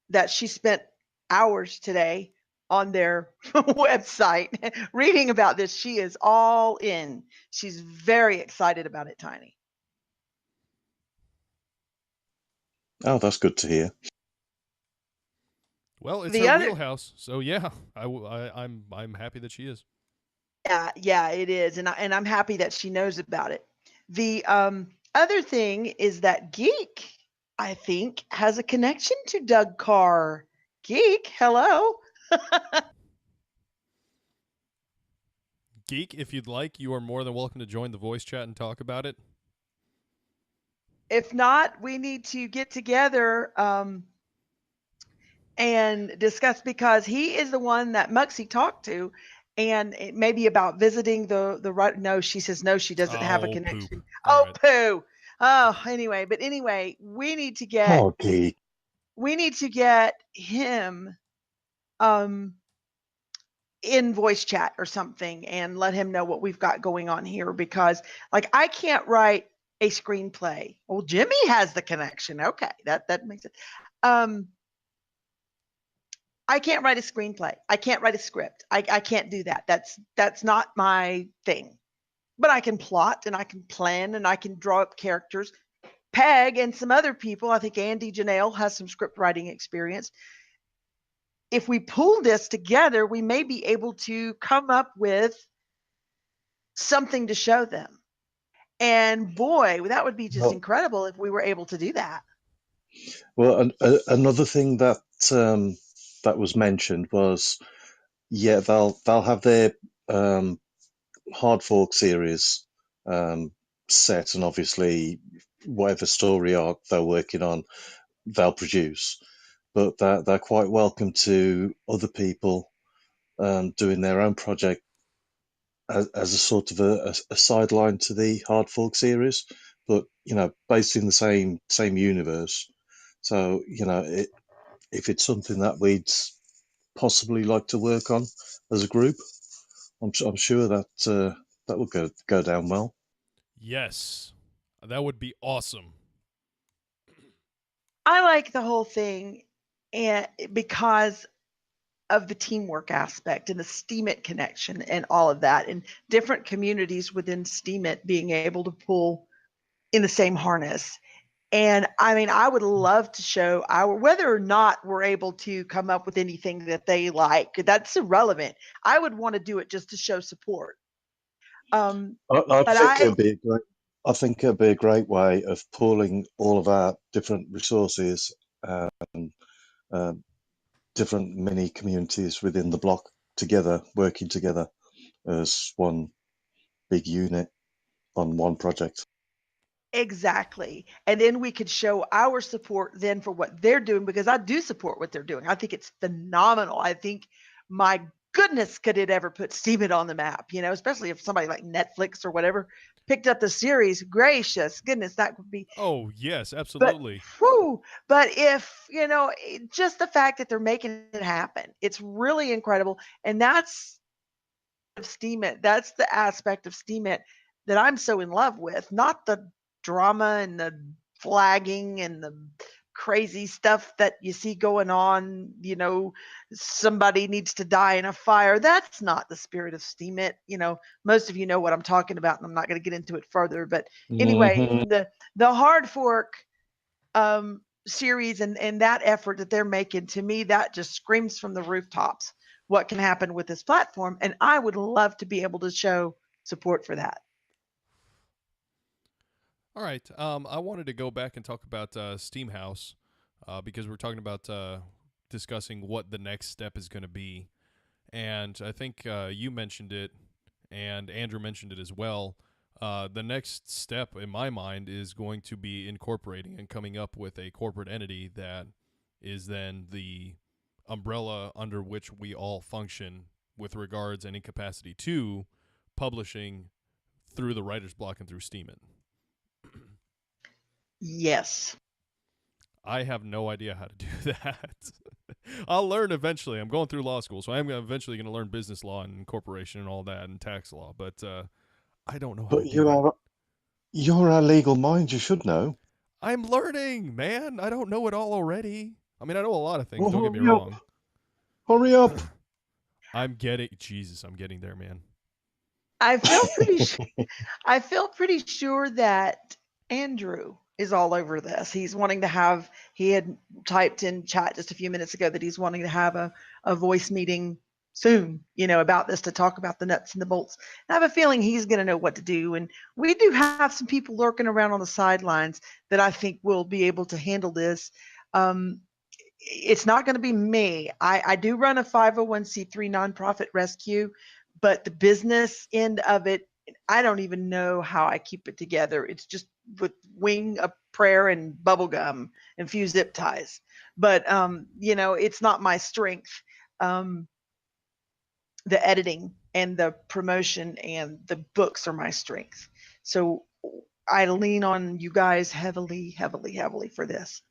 that she spent hours today on their website reading about this. She is all in. She's very excited about it, Tiny. Oh, that's good to hear. Well, it's her wheelhouse, so yeah, I'm happy that she is. Yeah, it is, and I'm happy that she knows about it. The other thing is that Geek, I think, has a connection to Doug Carr. Geek, hello. Geek, if you'd like, you are more than welcome to join the voice chat and talk about it. If not, we need to get together and discuss, because he is the one that Muxxy talked to, and it may be about visiting the right. No, she says no, she doesn't have a connection. Poop. Oh, right. Poo. Oh, anyway, we need to get. Oh, Geek. we need to get him in voice chat or something and let him know what we've got going on here, because like I can't write a screenplay. Well, Jimmy has the connection. Okay, that makes it. I can't write a screenplay. I can't write a script. I can't do that. That's not my thing. But I can plot and I can plan and I can draw up characters. Peg and some other people, I think Andy Janelle has some script writing experience. If we pull this together, we may be able to come up with something to show them. And boy, that would be just Well, incredible if we were able to do that. well, another thing that that was mentioned was, yeah, they'll have their hard fork series set, and obviously whatever story arc they're working on, they'll produce. But they're quite welcome to other people doing their own project as a sort of a sideline to the hard fork series, but based in the same universe. So if it's something that we'd possibly like to work on as a group, I'm sure that that would go down well. Yes, that would be awesome. I like the whole thing, and because of the teamwork aspect and the Steemit connection and all of that, and different communities within Steemit being able to pull in the same harness. And I mean, I would love to show whether or not we're able to come up with anything that they like. That's irrelevant. I would want to do it just to show support. I But think it'd be I think it'd be a great way of pooling all of our different resources and different mini communities within the block together, working together as one big unit on one project. Exactly. And then we could show our support then for what they're doing, because I do support what they're doing. I think it's phenomenal. I think, my goodness, could it ever put Steemit on the map, especially if somebody like Netflix or whatever picked up the series. Gracious goodness, that would be. Oh, yes, But, absolutely. but if, just the fact that they're making it happen, it's really incredible. And that's Steemit. That's the aspect of Steemit that I'm so in love with, not the drama and the flagging and the crazy stuff that you see going on. Somebody needs to die in a fire. That's not the spirit of Steemit. Most of you know what I'm talking about, and I'm not going to get into it further. But anyway, the hard fork series and that effort that they're making, to me, that just screams from the rooftops what can happen with this platform. And I would love to be able to show support for that. All right. I wanted to go back and talk about Steemhouse because we're talking about discussing what the next step is going to be. And I think you mentioned it, and Andrew mentioned it as well. The next step, in my mind, is going to be incorporating and coming up with a corporate entity that is then the umbrella under which we all function with regards and in capacity to publishing through the writer's block and through Steemit. Yes. I have no idea how to do that. I'll learn eventually. I'm going through law school, so I'm eventually going to learn business law and corporation and all that and tax law, but I don't know how to do that. You're our legal mind. You should know. I'm learning, man. I don't know it all already. I mean, I know a lot of things. Well, don't get me hurry up. wrong. Hurry up. I'm getting there, man. I feel pretty sure that Andrew is all over this. He had typed in chat just a few minutes ago that he's wanting to have a voice meeting soon, about this, to talk about the nuts and the bolts. And I have a feeling he's going to know what to do. And we do have some people lurking around on the sidelines that I think will be able to handle this. It's not going to be me. I do run a 501c3 nonprofit rescue, but the business end of it, I don't even know how I keep it together. It's just with wing, a prayer, and bubble gum and few zip ties. But it's not my strength. The editing and the promotion and the books are my strength. So I lean on you guys heavily, heavily, heavily for this.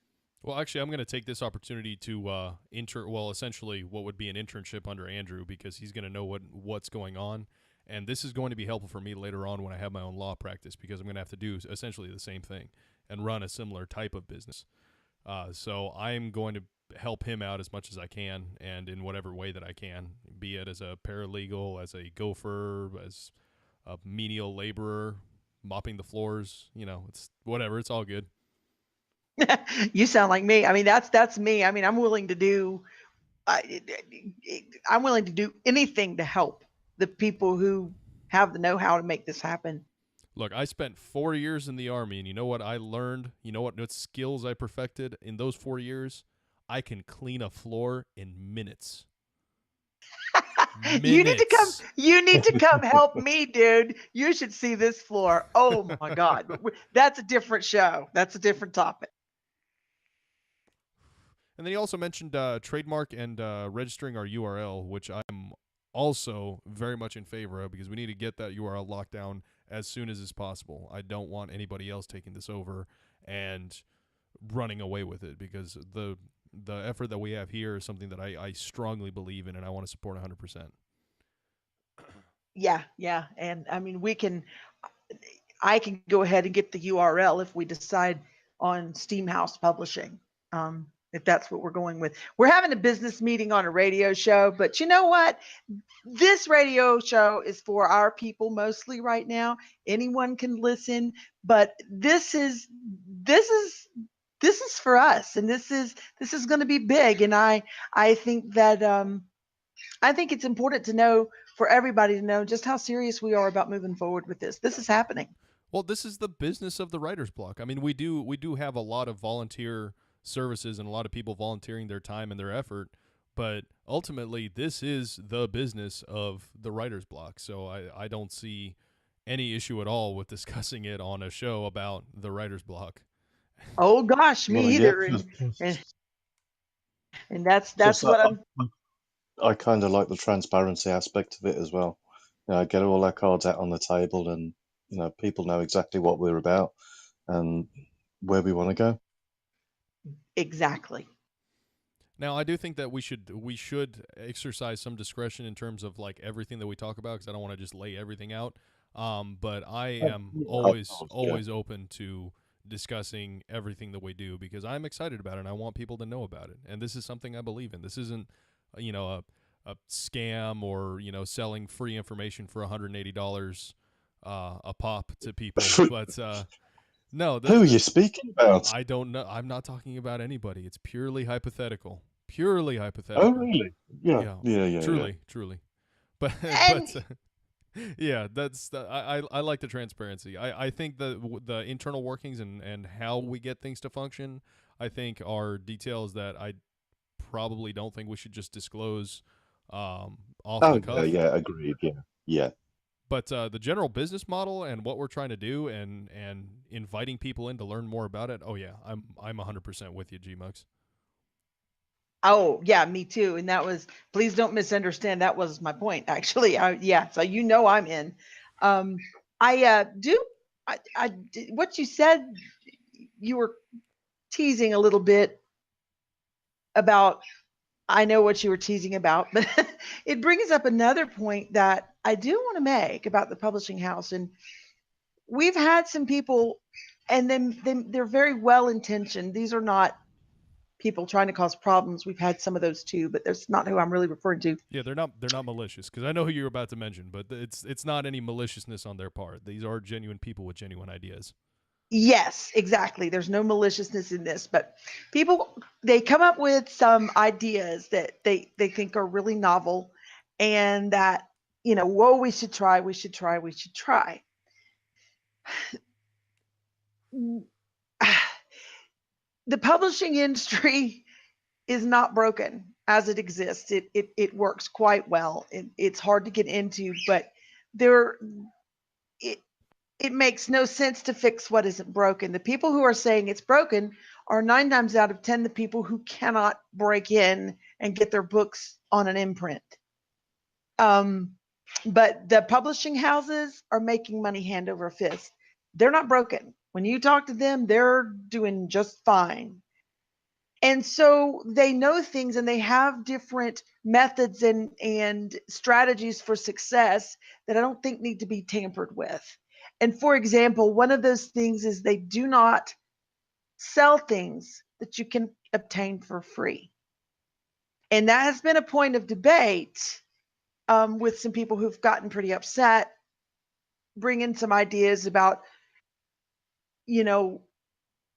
Well, actually, I'm going to take this opportunity to essentially what would be an internship under Andrew, because he's going to know what's going on. And this is going to be helpful for me later on when I have my own law practice, because I'm going to have to do essentially the same thing and run a similar type of business. So I'm going to help him out as much as I can, and in whatever way that I can, be it as a paralegal, as a gopher, as a menial laborer, mopping the floors. It's whatever. It's all good. You sound like me. I mean, that's me. I mean, I'm willing to do anything to help the people who have the know-how to make this happen. Look, I spent 4 years in the Army, and you know what I learned? You know what skills I perfected in those 4 years? I can clean a floor in minutes. You need to come help me, dude. You should see this floor. Oh my God. That's a different show. That's a different topic. And then he also mentioned trademark and registering our URL, which I'm also very much in favor of, because we need to get that URL locked down as soon as is possible. I don't want anybody else taking this over and running away with it, because the effort that we have here is something that I strongly believe in, and I want to support 100%. Yeah. And I mean, I can go ahead and get the URL if we decide on Steemhouse Publishing. If that's what we're going with. We're having a business meeting on a radio show, but you know what? This radio show is for our people mostly right now. Anyone can listen, but this is for us, and this is going to be big. And I think that I think it's important to know, for everybody to know, just how serious we are about moving forward with this. This is happening. Well, this is the business of the writer's block. I mean, we do have a lot of volunteer services and a lot of people volunteering their time and their effort, but ultimately this is the business of the writer's block. So I don't see any issue at all with discussing it on a show about the writer's block. Oh gosh, me either. Yeah, and that's what I kind of like the transparency aspect of it as well. Get all our cards out on the table, and people know exactly what we're about and where we want to go. Exactly. Now, I do think that we should exercise some discretion in terms of like everything that we talk about, because I don't want to just lay everything out. But I am always open to discussing everything that we do, because I'm excited about it and I want people to know about it. And this is something I believe in. This isn't, a scam or, selling free information for $180 a pop to people. But no. Who are you speaking about? I don't know. I'm not talking about anybody. It's purely hypothetical. Purely hypothetical. Oh, really? Yeah. Truly. But yeah, that's I like the transparency. I think the internal workings and how we get things to function, I think, are details that I probably don't think we should just disclose off the cuff. Yeah, agreed. Yeah. But the general business model and what we're trying to do, and inviting people in to learn more about it, oh yeah, I'm 100% with you, G-Mux. Oh yeah, me too. And that was, please don't misunderstand, that was my point actually. So I'm in. What you said, you were teasing a little bit about, I know what you were teasing about, but it brings up another point that I do want to make about the publishing house. And we've had some people, and then they're very well intentioned. These are not people trying to cause problems. We've had some of those too, but that's not who I'm really referring to. Yeah, they're not malicious, because I know who you're about to mention, but it's not any maliciousness on their part. These are genuine people with genuine ideas. Yes, exactly. There's no maliciousness in this, but people, they come up with some ideas that they think are really novel, and that, we should try. The publishing industry is not broken as it exists. It works quite well. It's hard to get into, but it makes no sense to fix what isn't broken. The people who are saying it's broken are 9 times out of 10 the people who cannot break in and get their books on an imprint. But the publishing houses are making money hand over fist. They're not broken. When you talk to them, they're doing just fine. And so they know things and they have different methods and strategies for success that I don't think need to be tampered with. And for example, one of those things is they do not sell things that you can obtain for free. And that has been a point of debate with some people who've gotten pretty upset, bringing some ideas about,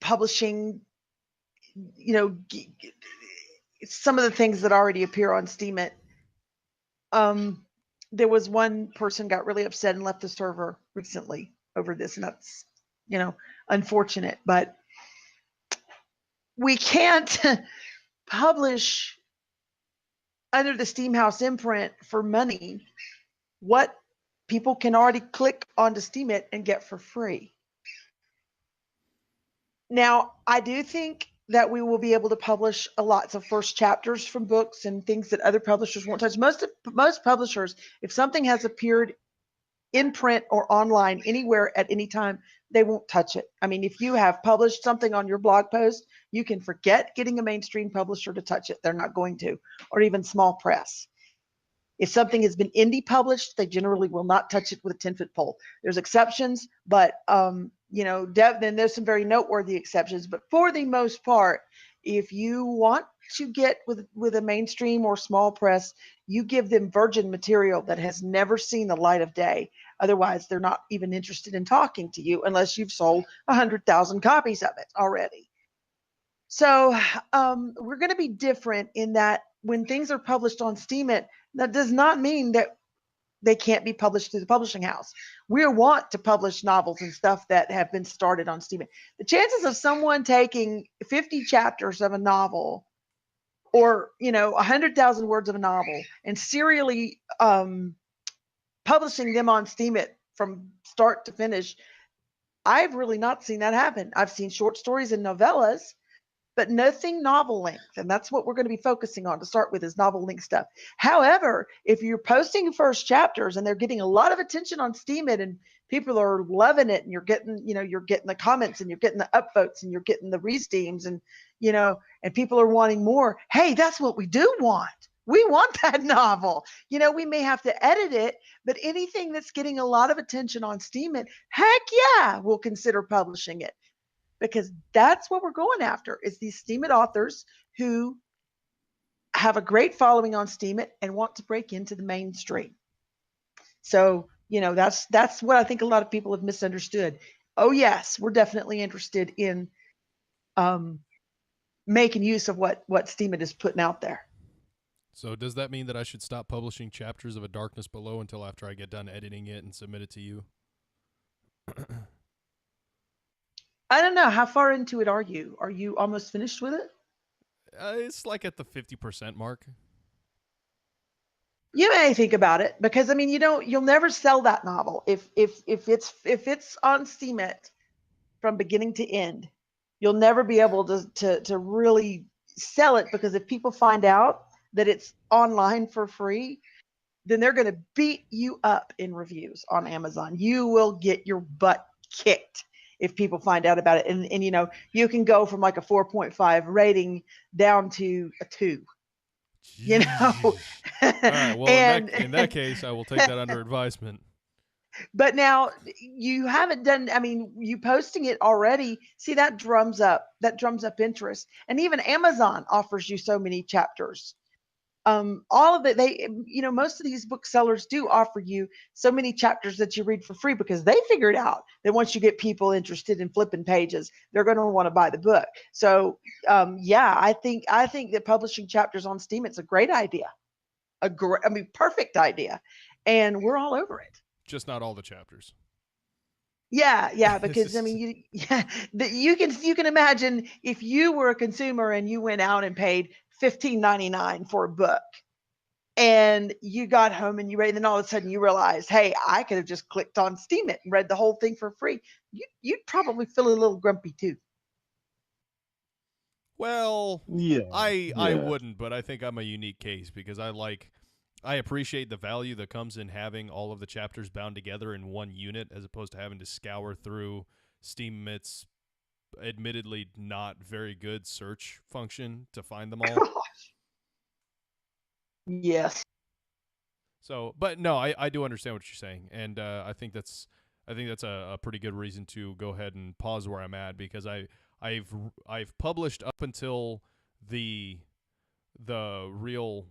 publishing, some of the things that already appear on Steemit. There was one person got really upset and left the server recently over this, and that's, unfortunate. But we can't publish under the Steemhouse imprint for money what people can already click onto Steemit and get for free. Now, I do think that we will be able to publish lots of first chapters from books and things that other publishers won't touch. Most publishers, if something has appeared in print or online anywhere at any time, they won't touch it. I mean, if you have published something on your blog post, you can forget getting a mainstream publisher to touch it. They're not going to, or even small press. If something has been indie published, they generally will not touch it with a 10-foot pole. There's exceptions, but then there's some very noteworthy exceptions. But for the most part, if you want to get with a mainstream or small press, you give them virgin material that has never seen the light of day. Otherwise, they're not even interested in talking to you unless you've sold 100,000 copies of it already. So we're going to be different in that when things are published on Steemit, that does not mean that they can't be published through the publishing house. We want to publish novels and stuff that have been started on Steemit. The chances of someone taking 50 chapters of a novel or 100,000 words of a novel and serially publishing them on Steemit from start to finish, I've really not seen that happen. I've seen short stories and novellas, but nothing novel length. And that's what we're going to be focusing on to start with, is novel length stuff. However, if you're posting first chapters and they're getting a lot of attention on Steemit and people are loving it, and you're getting the comments and you're getting the upvotes and you're getting the re-steams and people are wanting more. Hey, that's what we do want. We want that novel. We may have to edit it, but anything that's getting a lot of attention on Steemit, heck yeah, we'll consider publishing it. Because that's what we're going after, is these Steemit authors who have a great following on Steemit and want to break into the mainstream. So, that's what I think a lot of people have misunderstood. Oh, yes, we're definitely interested in making use of what Steemit is putting out there. So does that mean that I should stop publishing chapters of A Darkness Below until after I get done editing it and submit it to you? I don't know. How far into it are you? Are you almost finished with it? It's like at the 50% mark. You may think about it, because you'll never sell that novel if it's on Steemit from beginning to end. You'll never be able to really sell it, because if people find out that it's online for free, then they're going to beat you up in reviews on Amazon. You will get your butt kicked if people find out about it. And you can go from like a 4.5 rating down to a 2. All right, well, in that case, I will take that under advisement. But now you haven't done, you posting it already, see, that drums up interest. And even Amazon offers you so many chapters. All of it, most of these booksellers do offer you so many chapters that you read for free, because they figured out that once you get people interested in flipping pages, they're going to want to buy the book. So, I think that publishing chapters on Steemit is a great idea, perfect idea, and we're all over it. Just not all the chapters. Yeah, because you can imagine if you were a consumer and you went out and paid $15.99 for a book, and you got home and you read, and then all of a sudden you realize, hey, I could have just clicked on Steemit and read the whole thing for free. You'd probably feel a little grumpy too. Well, Yeah, I wouldn't, but I think I'm a unique case, because I appreciate the value that comes in having all of the chapters bound together in one unit, as opposed to having to scour through Steemit's admittedly not very good search function to find them all. Yes. So, but no, I do understand what you're saying, and I think that's a pretty good reason to go ahead and pause where I'm at, because I've published up until the real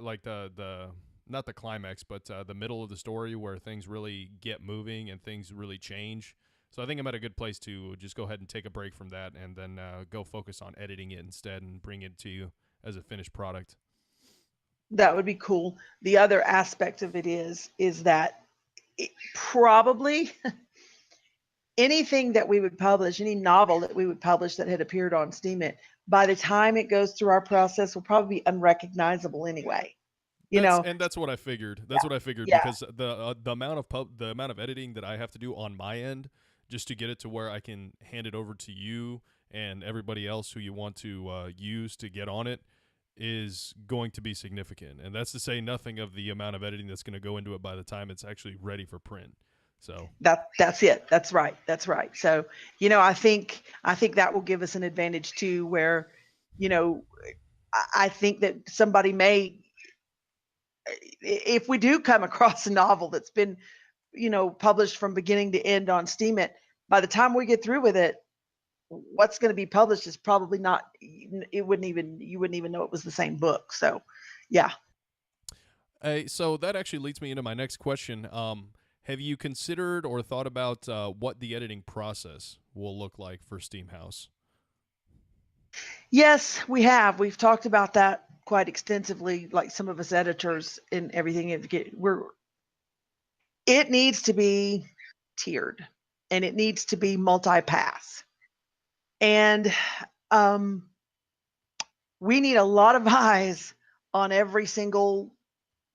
like the not the climax, but the middle of the story where things really get moving and things really change. So I think I'm at a good place to just go ahead and take a break from that, and then go focus on editing it instead and bring it to you as a finished product. That would be cool. The other aspect of it is that probably anything that we would publish, any novel that we would publish that had appeared on Steemit, by the time it goes through our process will probably be unrecognizable anyway. And that's what I figured. That's what I figured, Yeah. because the amount of editing that I have to do on my end just to get it to where I can hand it over to you and everybody else who you want to use to get on it is going to be significant. And that's to say nothing of the amount of editing that's going to go into it by the time it's actually ready for print. So that's it. That's right. So, I think that will give us an advantage too, where, I think that somebody may, if we do come across a novel that's been, published from beginning to end on Steemit, by the time we get through with it, what's going to be published is probably not, you wouldn't even know it was the same book. So, yeah. So that actually leads me into my next question. Have you considered or thought about what the editing process will look like for Steemhouse? Yes, we have. We've talked about that quite extensively, like some of us editors and everything. It needs to be tiered, and it needs to be multi-pass. And we need a lot of eyes on every single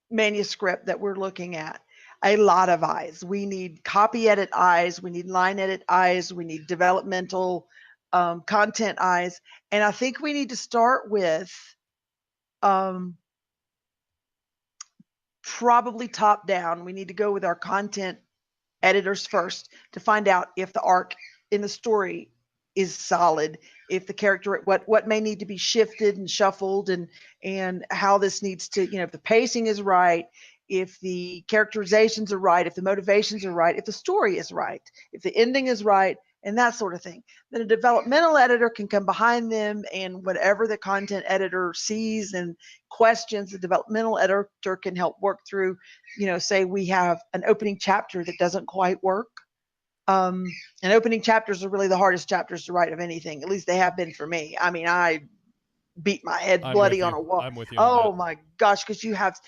manuscript that we're looking at. A lot of eyes. We need copy edit eyes. We need line edit eyes. We need developmental content eyes. And I think we need to start with probably top down. We need to go with our content editors first to find out if the arc in the story is solid, if the character, what may need to be shifted and shuffled, and how this needs to, if the pacing is right, if the characterizations are right, if the motivations are right, if the story is right, if the ending is right, and that sort of thing. Then a developmental editor can come behind them, and whatever the content editor sees and questions, the developmental editor can help work through. Say we have an opening chapter that doesn't quite work. And opening chapters are really the hardest chapters to write of anything. At least they have been for me. I mean, I beat my head bloody on a wall. I'm with you. Oh my gosh, because you have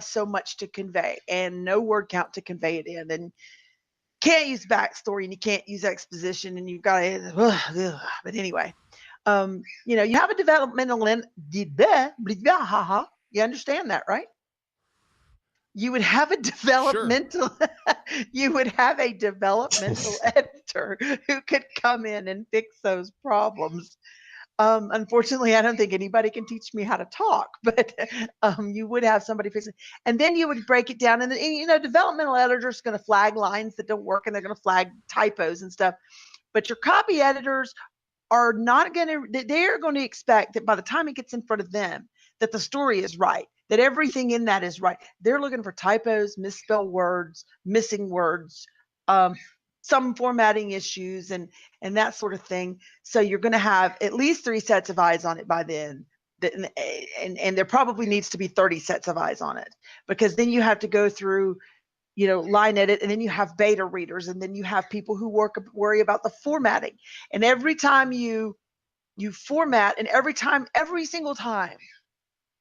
so much to convey and no word count to convey it in, and can't use backstory and you can't use exposition, and you've got to. But anyway, you have a developmental you understand that, right? You would have a developmental you would have a developmental editor who could come in and fix those problems. Unfortunately, I don't think anybody can teach me how to talk, but you would have somebody fix it. And then you would break it down. And then, developmental editors are going to flag lines that don't work, and they're going to flag typos and stuff. But your copy editors are not going to, they're going to expect that by the time it gets in front of them, that the story is right, that everything in that is right. They're looking for typos, misspelled words, missing words, some formatting issues, and that sort of thing. So you're going to have at least 3 sets of eyes on it by then. And there probably needs to be 30 sets of eyes on it, because then you have to go through, line edit, and then you have beta readers, and then you have people who worry about the formatting. And every time you format, and every single time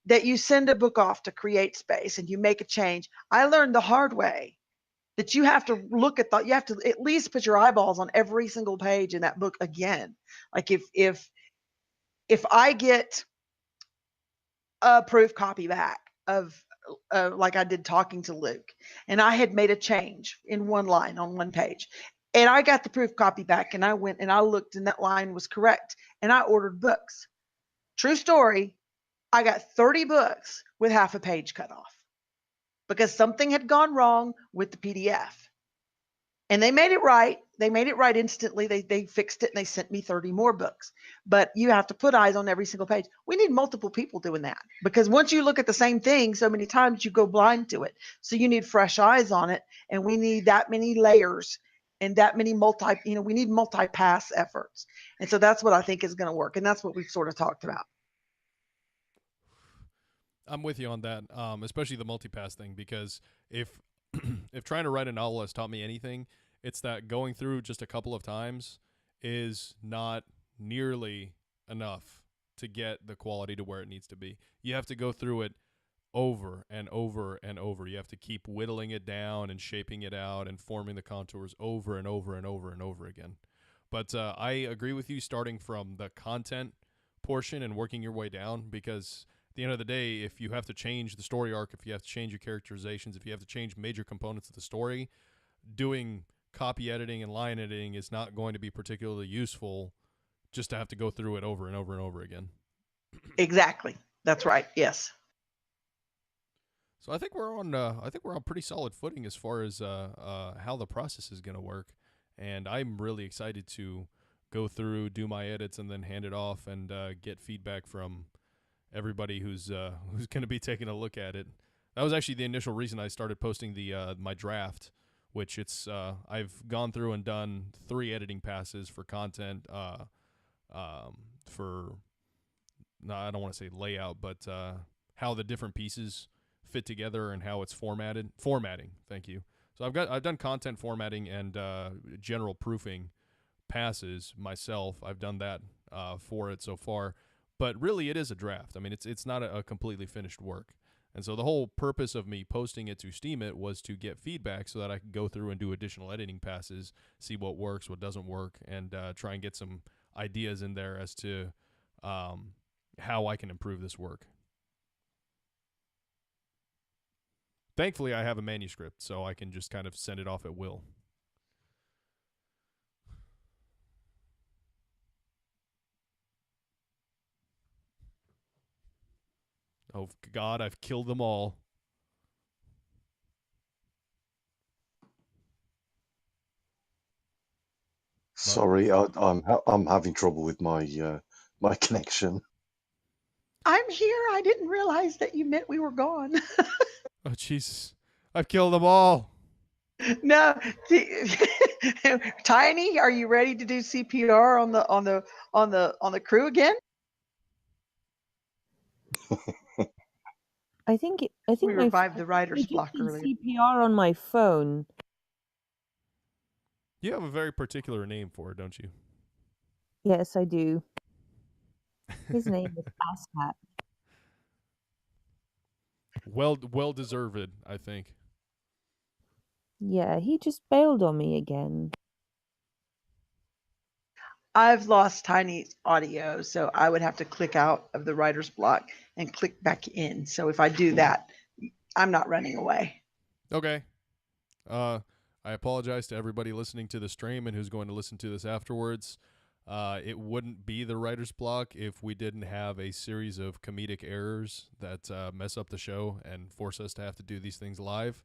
that you send a book off to create space and you make a change, I learned the hard way that you have to look at you have to at least put your eyeballs on every single page in that book again. Like if I get a proof copy back of like I did Talking to Luke, and I had made a change in one line on one page, and I got the proof copy back, and I went and I looked, and that line was correct, and I ordered books. True story. I got 30 books with half a page cut off because something had gone wrong with the PDF. And they made it right. They made it right instantly. They fixed it and they sent me 30 more books. But you have to put eyes on every single page. We need multiple people doing that, because once you look at the same thing so many times, you go blind to it. So you need fresh eyes on it, and we need that many layers and that many we need multi-pass efforts. And so that's what I think is going to work. And that's what we've sort of talked about. I'm with you on that, especially the multipass thing, because if if trying to write a novel has taught me anything, it's that going through just a couple of times is not nearly enough to get the quality to where it needs to be. You have to go through it over and over and over. You have to keep whittling it down and shaping it out and forming the contours over and over and over and over again. But I agree with you, starting from the content portion and working your way down, because at the end of the day, if you have to change the story arc, if you have to change your characterizations, if you have to change major components of the story, doing copy editing and line editing is not going to be particularly useful just to have to go through it over and over and over again. Exactly. That's right. Yes. So I think we're on pretty solid footing as far as how the process is going to work, and I'm really excited to go through, do my edits, and then hand it off and get feedback from everybody who's going to be taking a look at it. That was actually the initial reason I started posting the my draft, which I've gone through and done 3 editing passes for content, for, no, I don't want to say layout, but how the different pieces fit together and how it's formatting. Thank you. So I've done content formatting and general proofing passes myself. I've done that for it so far, but really it is a draft. I mean, it's not a completely finished work. And so the whole purpose of me posting it to Steemit was to get feedback so that I could go through and do additional editing passes, see what works, what doesn't work, and try and get some ideas in there as to how I can improve this work. Thankfully, I have a manuscript, so I can just kind of send it off at will. Oh, God, I've killed them all. Sorry, I'm having trouble with my my connection. I'm here. I didn't realize that you meant we were gone. Oh, Jesus. I've killed them all. No. Tiny, are you ready to do CPR on the crew again? I think We my revived the writer's I did block the earlier. CPR on my phone. You have a very particular name for it, don't you? Yes, I do. His name is Asshat. Well deserved, I think. Yeah, he just bailed on me again. I've lost Tiny's audio, so I would have to click out of the writer's block and click back in. So if I do that, I'm not running away. Okay. I apologize to everybody listening to the stream and who's going to listen to this afterwards. It wouldn't be the writer's block if we didn't have a series of comedic errors that mess up the show and force us to have to do these things live.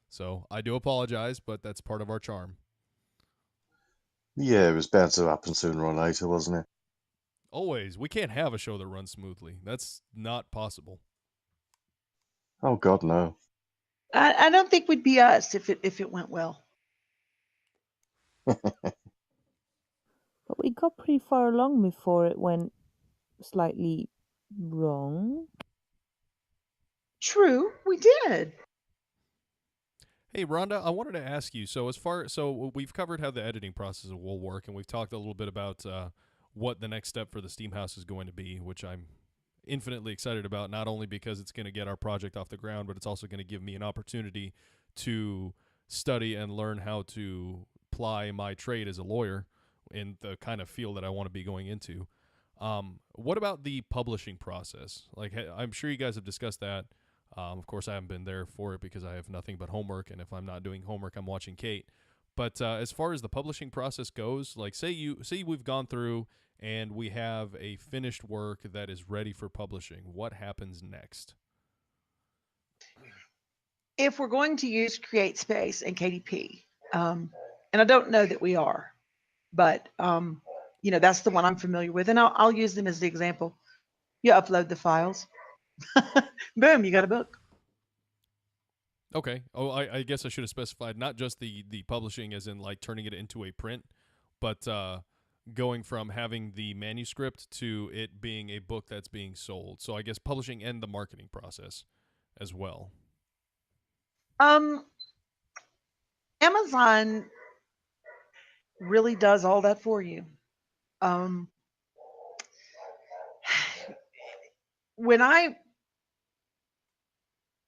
So I do apologize, but that's part of our charm. Yeah, it was bound to happen sooner or later, wasn't it? Always. We can't have a show that runs smoothly. That's not possible. Oh God, no. I don't think we'd be us if it went well. But we got pretty far along before it went slightly wrong. True, we did. Hey, Rhonda, I wanted to ask you, so we've covered how the editing process will work, and we've talked a little bit about what the next step for the Steemhouse is going to be, which I'm infinitely excited about, not only because it's going to get our project off the ground, but it's also going to give me an opportunity to study and learn how to ply my trade as a lawyer in the kind of field that I want to be going into. What about the publishing process? Like, I'm sure you guys have discussed that. Of course, I haven't been there for it because I have nothing but homework, and if I'm not doing homework, I'm watching Kate. But as far as the publishing process goes, like say we've gone through and we have a finished work that is ready for publishing. What happens next? If we're going to use CreateSpace and KDP, And I don't know that we are, but that's the one I'm familiar with, and I'll use them as the example. You upload the files, boom, you got a book. Okay. Oh, I guess I should have specified not just the publishing, as in like turning it into a print, but going from having the manuscript to it being a book that's being sold. So I guess publishing and the marketing process as well. Amazon really does all that for you.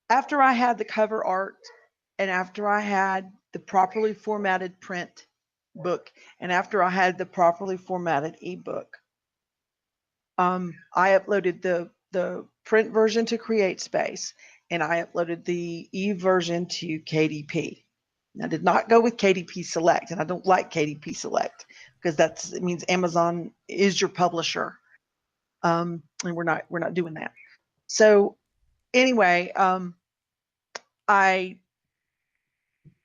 After I had the cover art, and after I had the properly formatted print book, and after I had the properly formatted ebook, I uploaded the print version to CreateSpace, and I uploaded the e-version to KDP. I did not go with KDP Select, and I don't like KDP Select because it means Amazon is your publisher, and we're not doing that. So anyway, I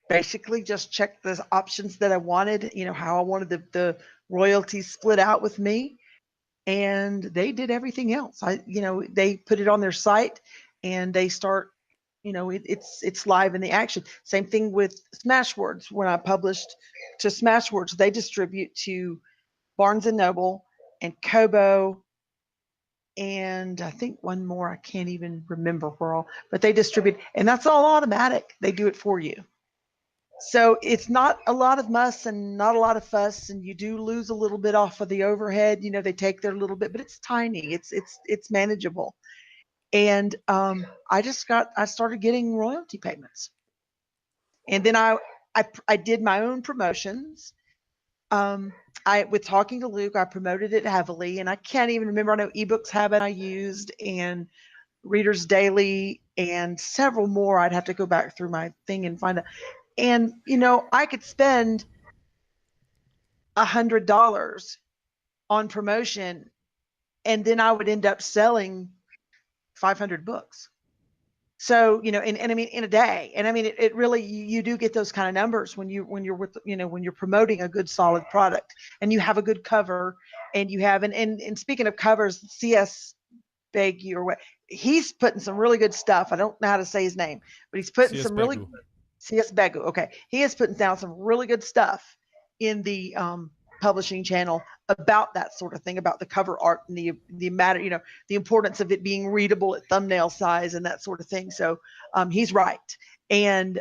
basically just checked the options that I wanted, how I wanted the royalties split out with me, and they did everything else. They put it on their site, and they start, it's live in the action. Same thing with Smashwords. When I published to Smashwords, they distribute to Barnes and Noble and Kobo, and I think one more, I can't even remember where all, but they distribute, and that's all automatic. They do it for you. So it's not a lot of muss and not a lot of fuss, and you do lose a little bit off of the overhead. They take their little bit, but it's tiny. It's manageable. And I started getting royalty payments, and then I did my own promotions. With talking to Luke, I promoted it heavily, and I can't even remember. I know eBooks Habit I used, and Readers Daily, and several more. I'd have to go back through my thing and find out. And I could spend $100 on promotion, and then I would end up selling 500 books. So and I mean in a day, and I mean it really, you do get those kind of numbers when you're with when you're promoting a good solid product, and you have a good cover, and you have and speaking of covers, CS Beggy or what, he's putting some really good stuff. I don't know how to say his name, but he's putting CS some really Begu. CS Begu. Okay, he is putting down some really good stuff in the publishing channel about that sort of thing, about the cover art and the matter, the importance of it being readable at thumbnail size and that sort of thing. So he's right. And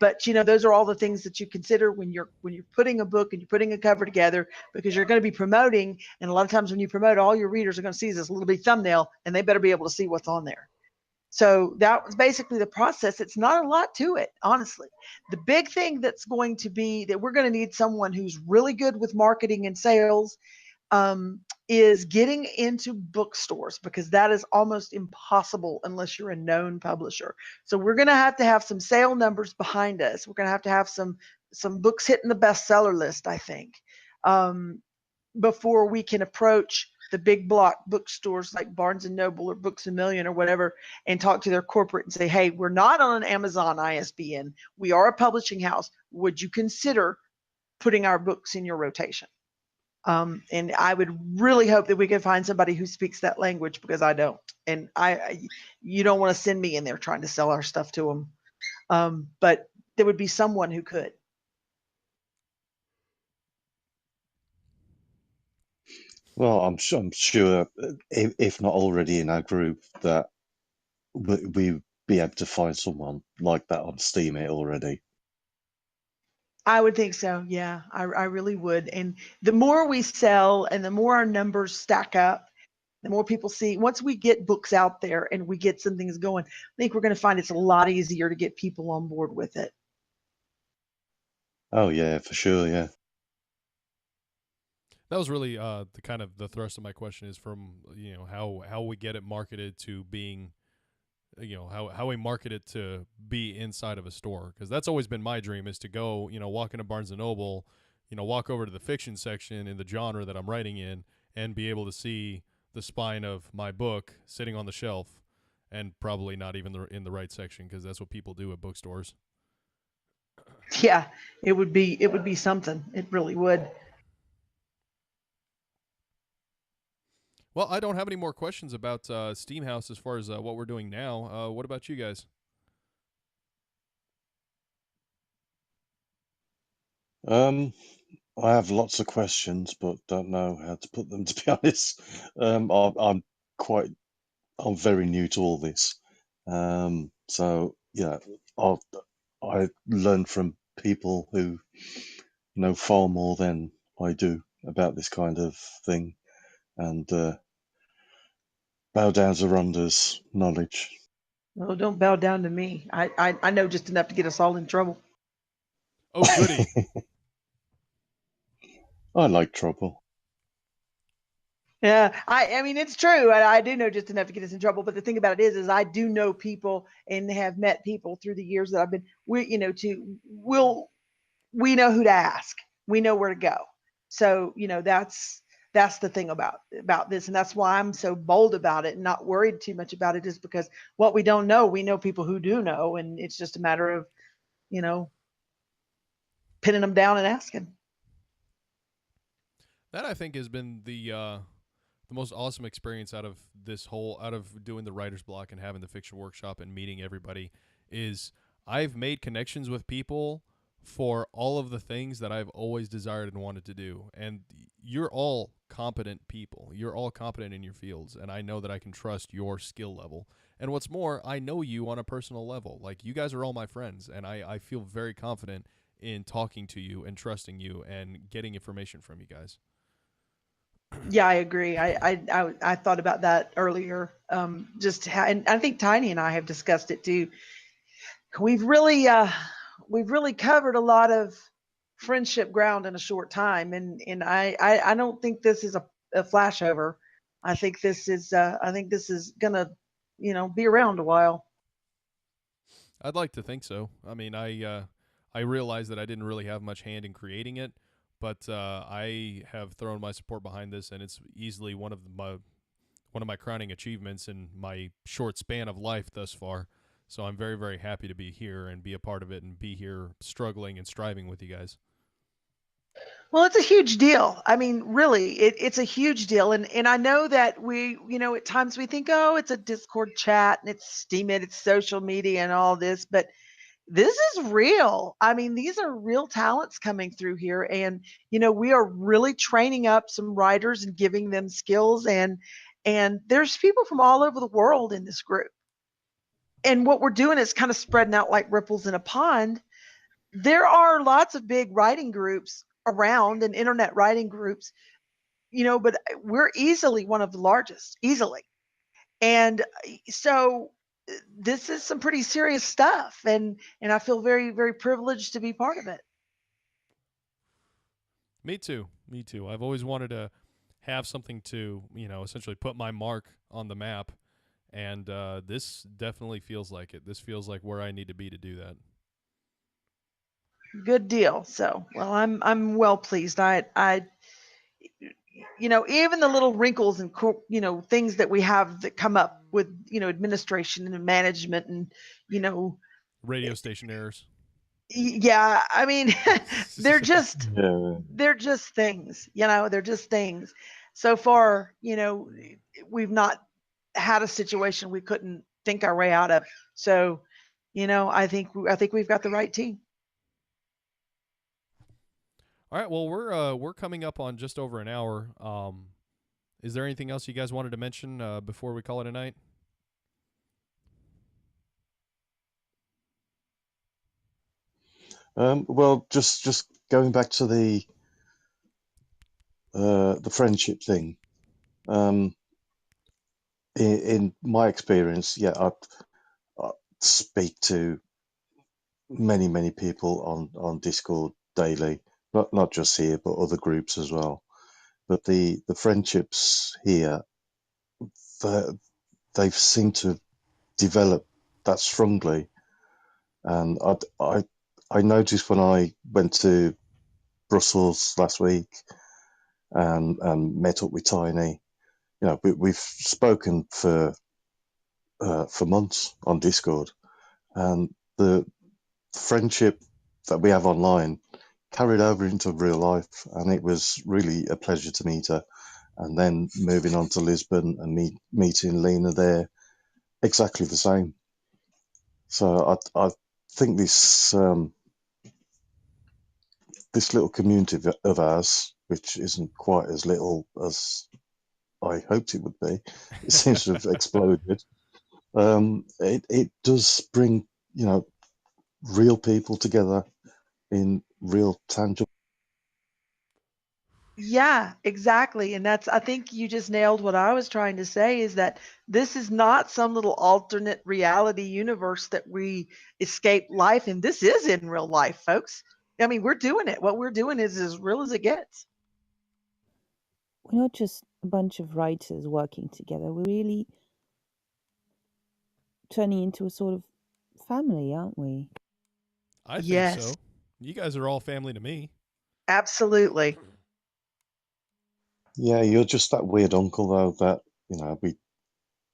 but those are all the things that you consider when you're putting a book and you're putting a cover together, because you're going to be promoting, and a lot of times when you promote, all your readers are going to see is this little bitty thumbnail, and they better be able to see what's on there. So that was basically the process. It's not a lot to it, honestly. The big thing that's going to be that we're going to need someone who's really good with marketing and sales is getting into bookstores, because that is almost impossible unless you're a known publisher. So we're going to have some sale numbers behind us. We're going to have some books hitting the bestseller list, I think, before we can approach the big block bookstores like Barnes and Noble or Books A Million or whatever, and talk to their corporate and say, hey, we're not on an Amazon ISBN. We are a publishing house. Would you consider putting our books in your rotation? And I would really hope that we can find somebody who speaks that language, because I don't. And you don't want to send me in there trying to sell our stuff to them. But there would be someone who could. Well, I'm sure if not already in our group, that we'd be able to find someone like that on Steemit already. I would think so. Yeah, I really would. And the more we sell and the more our numbers stack up, the more people see. Once we get books out there and we get some things going, I think we're going to find it's a lot easier to get people on board with it. Oh yeah, for sure. Yeah. That was really the kind of the thrust of my question, is from how we get it marketed to being, how we market it to be inside of a store, because that's always been my dream, is to go walk into Barnes and Noble, walk over to the fiction section in the genre that I'm writing in, and be able to see the spine of my book sitting on the shelf, and probably not even in the right section, because that's what people do at bookstores. Yeah, it would be something. It really would. Well, I don't have any more questions about Steemhouse as far as what we're doing now. What about you guys? I have lots of questions, but don't know how to put them. To be honest, I'm quite, I'm very new to all this. So yeah, I'll, I learn from people who know far more than I do about this kind of thing, and bow down to Rhonda's knowledge. Oh, don't bow down to me. I know just enough to get us all in trouble. Oh, goody. I like trouble. Yeah, I mean it's true. I do know just enough to get us in trouble. But the thing about it is I do know people and have met people through the years that I've been. We know who to ask. We know where to go. So that's the thing about this, and that's why I'm so bold about it and not worried too much about it, is because what we don't know, we know people who do know, and it's just a matter of you know pinning them down and asking. That I think has been the most awesome experience out of doing the writer's block and having the fiction workshop and meeting everybody is I've made connections with people for all of the things that I've always desired and wanted to do. And you're all competent people. You're all competent in your fields, and I know that I can trust your skill level. And what's more, I know you on a personal level. Like, you guys are all my friends, and I feel very confident in talking to you and trusting you and getting information from you guys. Yeah, I agree. I thought about that earlier. And I think Tiny and I have discussed it too. We've really we've really covered a lot of friendship ground in a short time, and I don't think this is a flashover. I think this is gonna be around a while. I'd like to think so. I mean, I realized that I didn't really have much hand in creating it, but I have thrown my support behind this, and it's easily one of my crowning achievements in my short span of life thus far. So I'm very, very happy to be here and be a part of it and be here struggling and striving with you guys. Well, it's a huge deal. I mean, really, it's a huge deal. And I know that at times we think, oh, it's a Discord chat and it's Steemit, it's social media and all this, but this is real. I mean, these are real talents coming through here. And, we are really training up some writers and giving them skills. And there's people from all over the world in this group. And what we're doing is kind of spreading out like ripples in a pond. There are lots of big writing groups around and internet writing groups, but we're easily one of the largest, easily. And so this is some pretty serious stuff, and I feel very, very privileged to be part of it. Me too. Me too. I've always wanted to have something to, essentially put my mark on the map, and this definitely feels like it. This feels like where I need to be to do that. Good deal. So, well, I'm well pleased. Even the little wrinkles and things that we have that come up with administration and management and Radio station errors. yeah, I mean they're just Yeah. they're just things. They're just things. So far, we've not had a situation we couldn't think our way out of. So, I think we've got the right team. All right. Well, we're coming up on just over an hour. Is there anything else you guys wanted to mention before we call it a night? Well, just going back to the friendship thing. In my experience, yeah, I speak to many people on Discord daily, not just here, but other groups as well. But the friendships here, the, they've seemed to develop that strongly. And I noticed when I went to Brussels last week and met up with Tiny. We've spoken for months on Discord, and the friendship that we have online carried over into real life, and it was really a pleasure to meet her. And then moving on to Lisbon and meeting Lena there, exactly the same. So I think this this little community of ours, which isn't quite as little as I hoped it would be, it seems to have exploded. It does bring, real people together in real tangible. Yeah, exactly. And I think you just nailed what I was trying to say, is that this is not some little alternate reality universe that we escape life in. This is in real life, folks. I mean, we're doing it. What we're doing is as real as it gets. We're not just a bunch of writers working together. We're really turning into a sort of family, aren't we? I think Yes, so. You guys are all family to me. absolutely. Yeah, you're just that weird uncle though that we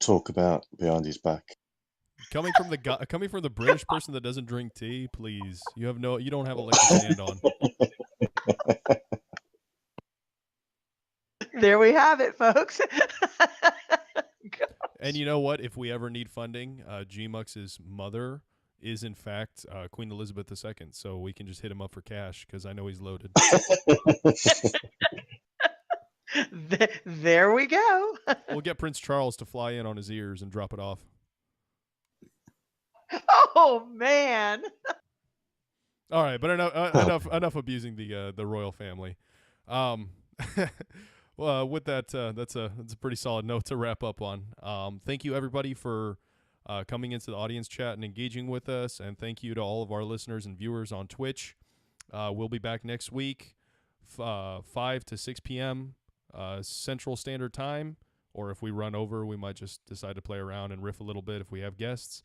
talk about behind his back. Coming from the British person that doesn't drink tea, please. You don't have a leg to stand on. There we have it, folks. And you know what? If we ever need funding, Gmux's mother is in fact Queen Elizabeth II, so we can just hit him up for cash because I know he's loaded. There we go. We'll get Prince Charles to fly in on his ears and drop it off. Oh man. All right, but enough abusing the royal family. Well, with that, that's a pretty solid note to wrap up on. Thank you everybody for coming into the audience chat and engaging with us, and thank you to all of our listeners and viewers on Twitch. We'll be back next week, 5 to 6 p.m. Central Standard Time, or if we run over, we might just decide to play around and riff a little bit if we have guests.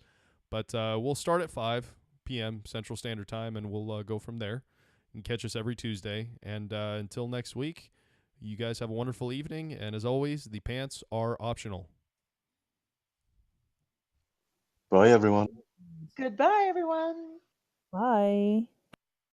But we'll start at 5 p.m. Central Standard Time, and we'll go from there. You can catch us every Tuesday. And until next week, you guys have a wonderful evening. And as always, the pants are optional. Bye, everyone. Goodbye, everyone. Bye.